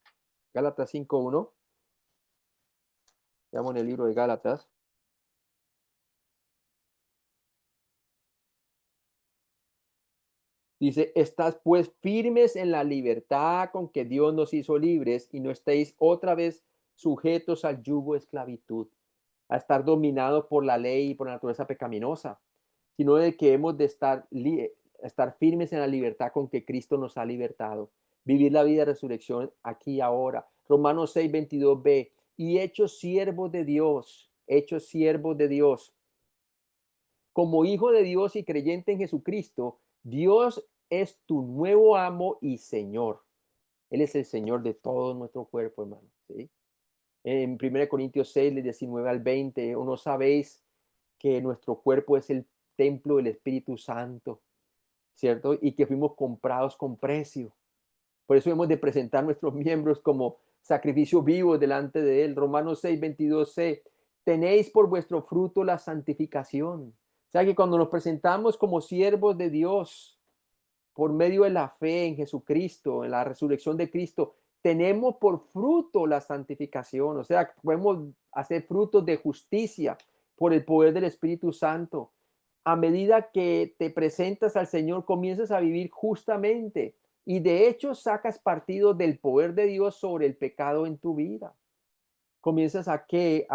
Gálatas 5:1. Veamos en el libro de Gálatas. Dice, estás pues firmes en la libertad con que Dios nos hizo libres y no estéis otra vez sujetos al yugo de esclavitud, a estar dominados por la ley y por la naturaleza pecaminosa, sino de que hemos de estar firmes en la libertad con que Cristo nos ha libertado, vivir la vida de resurrección aquí y ahora. Romanos 6:22b, y hechos siervos de Dios, como hijo de Dios y creyente en Jesucristo, Dios es tu nuevo amo y Señor. Él es el Señor de todo nuestro cuerpo, hermano, ¿sí? En 1 Corintios 6, 19 al 20, ¿o no sabéis que nuestro cuerpo es el templo del Espíritu Santo, cierto? Y que fuimos comprados con precio. Por eso hemos de presentar nuestros miembros como sacrificio vivo delante de Él. Romanos 6, 22c, tenéis por vuestro fruto la santificación. O sea que cuando nos presentamos como siervos de Dios, por medio de la fe en Jesucristo, en la resurrección de Cristo, tenemos por fruto la santificación. O sea, podemos hacer frutos de justicia por el poder del Espíritu Santo. A medida que te presentas al Señor, comienzas a vivir justamente y de hecho sacas partido del poder de Dios sobre el pecado en tu vida. Comienzas a que,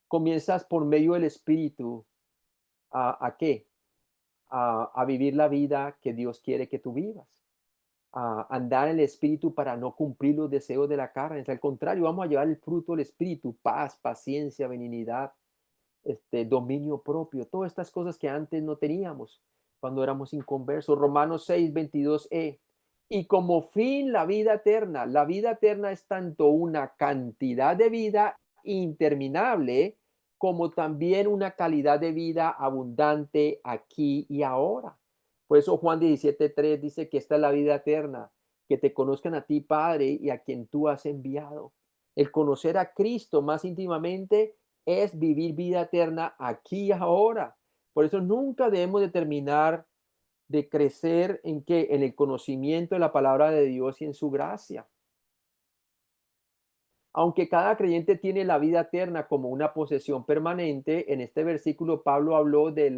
comienzas por medio del Espíritu a qué? A vivir la vida que Dios quiere que tú vivas, a andar en el Espíritu para no cumplir los deseos de la carne. Al contrario, vamos a llevar el fruto del Espíritu: paz, paciencia, benignidad, dominio propio, todas estas cosas que antes no teníamos cuando éramos inconversos. Romanos 6, 22e. Y como fin la vida eterna es tanto una cantidad de vida interminable como también una calidad de vida abundante aquí y ahora. Por eso Juan 17, 3 dice que esta es la vida eterna, que te conozcan a ti, Padre, y a quien tú has enviado. El conocer a Cristo más íntimamente es vivir vida eterna aquí y ahora. Por eso nunca debemos determinar de crecer en qué, en el conocimiento de la palabra de Dios y en su gracia. Aunque cada creyente tiene la vida eterna como una posesión permanente, en este versículo Pablo habló de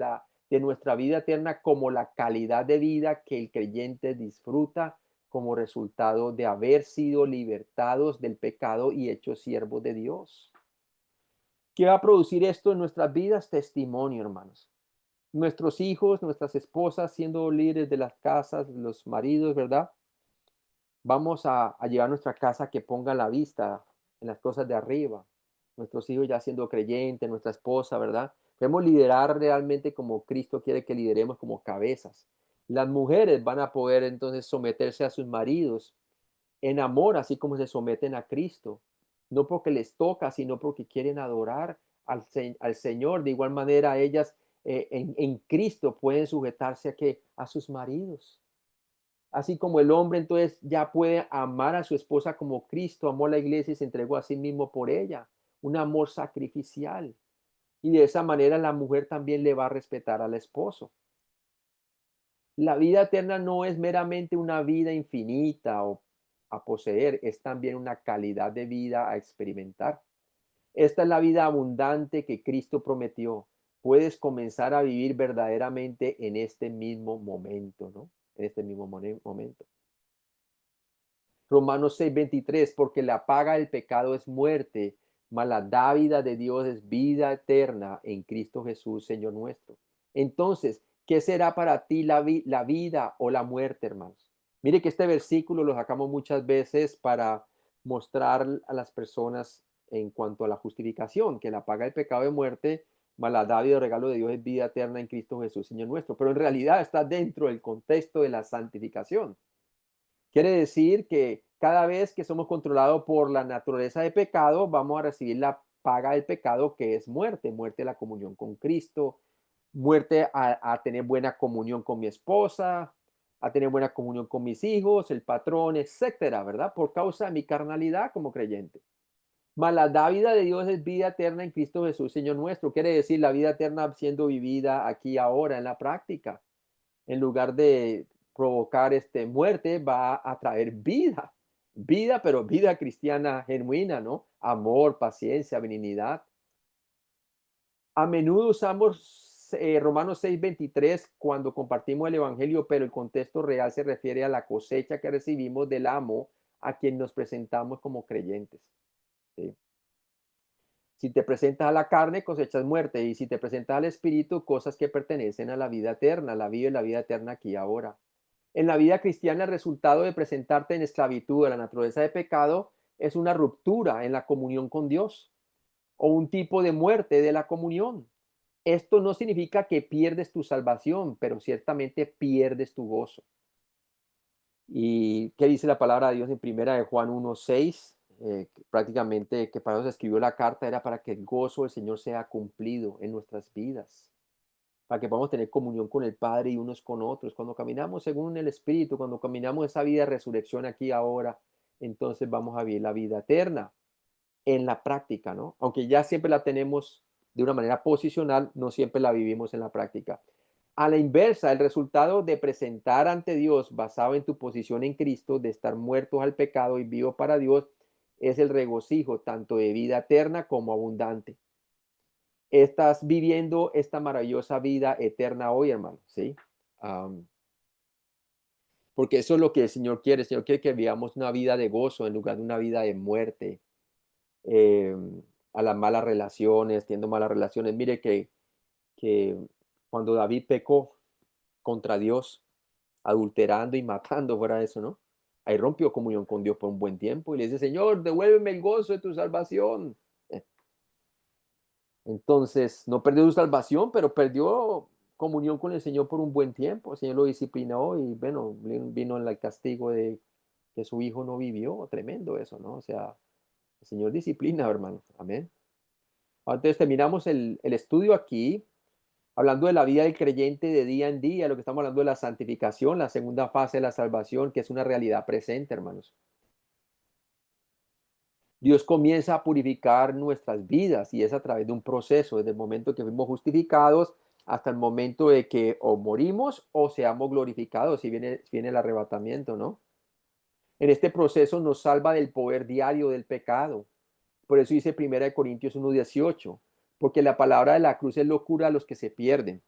nuestra vida eterna como la calidad de vida que el creyente disfruta como resultado de haber sido libertados del pecado y hechos siervos de Dios. ¿Qué va a producir esto en nuestras vidas? Testimonio, hermanos. Nuestros hijos, nuestras esposas siendo líderes de las casas, los maridos, ¿verdad? Vamos a llevar nuestra casa que ponga la vista en las cosas de arriba. Nuestros hijos ya siendo creyentes, nuestra esposa, ¿verdad? Podemos liderar realmente como Cristo quiere que lideremos, como cabezas. Las mujeres van a poder entonces someterse a sus maridos en amor, así como se someten a Cristo, no porque les toca, sino porque quieren adorar al Señor. De igual manera, ellas en Cristo pueden sujetarse a sus maridos. Así como el hombre entonces ya puede amar a su esposa como Cristo amó a la iglesia y se entregó a sí mismo por ella, un amor sacrificial. Y de esa manera la mujer también le va a respetar al esposo. La vida eterna no es meramente una vida infinita o a poseer, es también una calidad de vida a experimentar. Esta es la vida abundante que Cristo prometió. Puedes comenzar a vivir verdaderamente en este mismo momento, ¿no? En este mismo momento. Romanos 6, 23, porque la paga del pecado es muerte, mas la dávida de Dios es vida eterna en Cristo Jesús, Señor nuestro. Entonces, ¿qué será para ti la vida o la muerte, hermanos? Mire que este versículo lo sacamos muchas veces para mostrar a las personas en cuanto a la justificación, que la paga del pecado es muerte, mas la dávida o regalo de Dios es vida eterna en Cristo Jesús, Señor nuestro. Pero en realidad está dentro del contexto de la santificación. Quiere decir que cada vez que somos controlados por la naturaleza de pecado, vamos a recibir la paga del pecado, que es muerte, muerte de la comunión con Cristo, muerte a tener buena comunión con mi esposa, a tener buena comunión con mis hijos, el patrón, etcétera, ¿verdad? Por causa de mi carnalidad como creyente. Mas la dávida de Dios es vida eterna en Cristo Jesús, Señor nuestro. Quiere decir la vida eterna siendo vivida aquí ahora en la práctica, en lugar de provocar muerte, va a traer vida, vida, pero vida cristiana genuina, ¿no? Amor, paciencia, benignidad. A menudo usamos Romanos 6, 23 cuando compartimos el Evangelio, pero el contexto real se refiere a la cosecha que recibimos del amo a quien nos presentamos como creyentes. ¿Sí? Si te presentas a la carne, cosechas muerte, y si te presentas al Espíritu, cosas que pertenecen a la vida eterna, la vida y la vida eterna aquí y ahora. En la vida cristiana, el resultado de presentarte en esclavitud a la naturaleza de pecado es una ruptura en la comunión con Dios o un tipo de muerte de la comunión. Esto no significa que pierdes tu salvación, pero ciertamente pierdes tu gozo. ¿Y qué dice la palabra de Dios en primera de Juan 1:6? Prácticamente que para eso se escribió la carta, era para que el gozo del Señor sea cumplido en nuestras vidas, para que podamos tener comunión con el Padre y unos con otros. Cuando caminamos según el Espíritu, cuando caminamos esa vida de resurrección aquí ahora, entonces vamos a vivir la vida eterna en la práctica, ¿no? Aunque ya siempre la tenemos de una manera posicional, no siempre la vivimos en la práctica. A la inversa, el resultado de presentar ante Dios basado en tu posición en Cristo, de estar muertos al pecado y vivo para Dios, es el regocijo tanto de vida eterna como abundante. Estás viviendo esta maravillosa vida eterna hoy, hermano, ¿sí? Am, Porque eso es lo que el Señor quiere. El Señor quiere que vivamos una vida de gozo en lugar de una vida de muerte, eh, a las malas relaciones, teniendo malas relaciones. Mire que cuando David pecó contra Dios, adulterando y matando, fuera de eso, ¿no? Ahí rompió comunión con Dios por un buen tiempo y le dice, Señor, devuélveme el gozo de tu salvación. Entonces, no perdió su salvación, pero perdió comunión con el Señor por un buen tiempo. El Señor lo disciplinó y, bueno, vino el castigo de que su hijo no vivió. Tremendo eso, ¿no? O sea, el Señor disciplina, hermano. Amén. Entonces, terminamos el estudio aquí, hablando de la vida del creyente de día en día, lo que estamos hablando de la santificación, la segunda fase de la salvación, que es una realidad presente, hermanos. Dios comienza a purificar nuestras vidas y es a través de un proceso, desde el momento que fuimos justificados hasta el momento de que o morimos o seamos glorificados, si viene el arrebatamiento, ¿no? En este proceso nos salva del poder diario del pecado. Por eso dice 1 Corintios 1:18, porque la palabra de la cruz es locura a los que se pierden,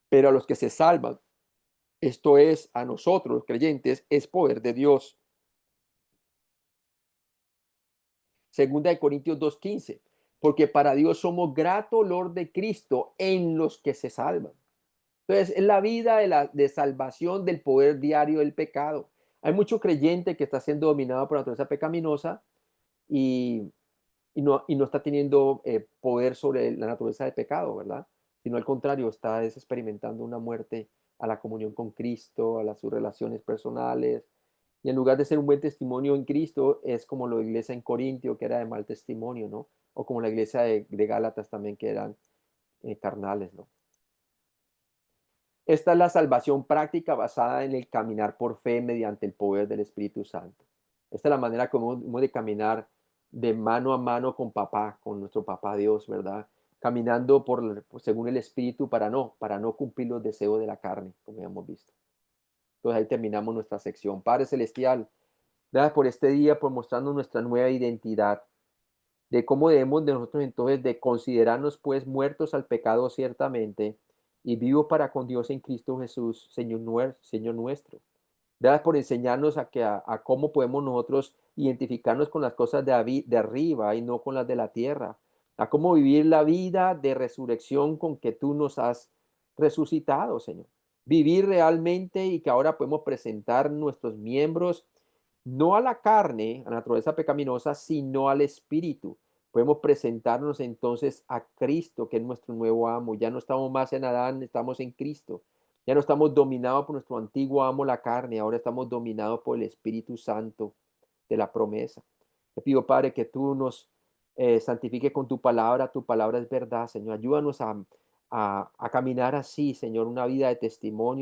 pero a los que se salvan, esto es, a nosotros los creyentes, es poder de Dios. 2 Corintios 2:15, porque para Dios somos grato olor de Cristo en los que se salvan. Entonces, es la vida de salvación del poder diario del pecado. Hay mucho creyente que está siendo dominado por la naturaleza pecaminosa y, y no está teniendo poder sobre la naturaleza de pecado, ¿verdad? Sino al contrario, está experimentando una muerte a la comunión con Cristo, sus relaciones personales, y en lugar de ser un buen testimonio en Cristo, es como la iglesia en Corintio, que era de mal testimonio, ¿no? O como la iglesia de Gálatas también, que eran carnales, ¿no? Esta es la salvación práctica basada en el caminar por fe mediante el poder del Espíritu Santo. Esta es la manera como hemos de caminar de mano a mano con papá, con nuestro papá Dios, ¿verdad? Caminando según el Espíritu para no cumplir los deseos de la carne, como ya hemos visto. Entonces ahí terminamos nuestra sección. Padre Celestial, gracias por este día, por mostrarnos nuestra nueva identidad, de cómo debemos de nosotros entonces de considerarnos pues muertos al pecado ciertamente y vivos para con Dios en Cristo Jesús, Señor nuestro. Gracias por enseñarnos a cómo podemos nosotros identificarnos con las cosas de arriba y no con las de la tierra, a cómo vivir la vida de resurrección con que tú nos has resucitado, Señor. Vivir realmente y que ahora podemos presentar nuestros miembros no a la carne, a la naturaleza pecaminosa, sino al Espíritu. Podemos presentarnos entonces a Cristo, que es nuestro nuevo amo. Ya no estamos más en Adán, estamos en Cristo. Ya no estamos dominados por nuestro antiguo amo, la carne, ahora estamos dominados por el Espíritu Santo de la promesa. Te pido, Padre, que tú nos santifiques con tu palabra es verdad, Señor. Ayúdanos a caminar así, Señor, una vida de testimonio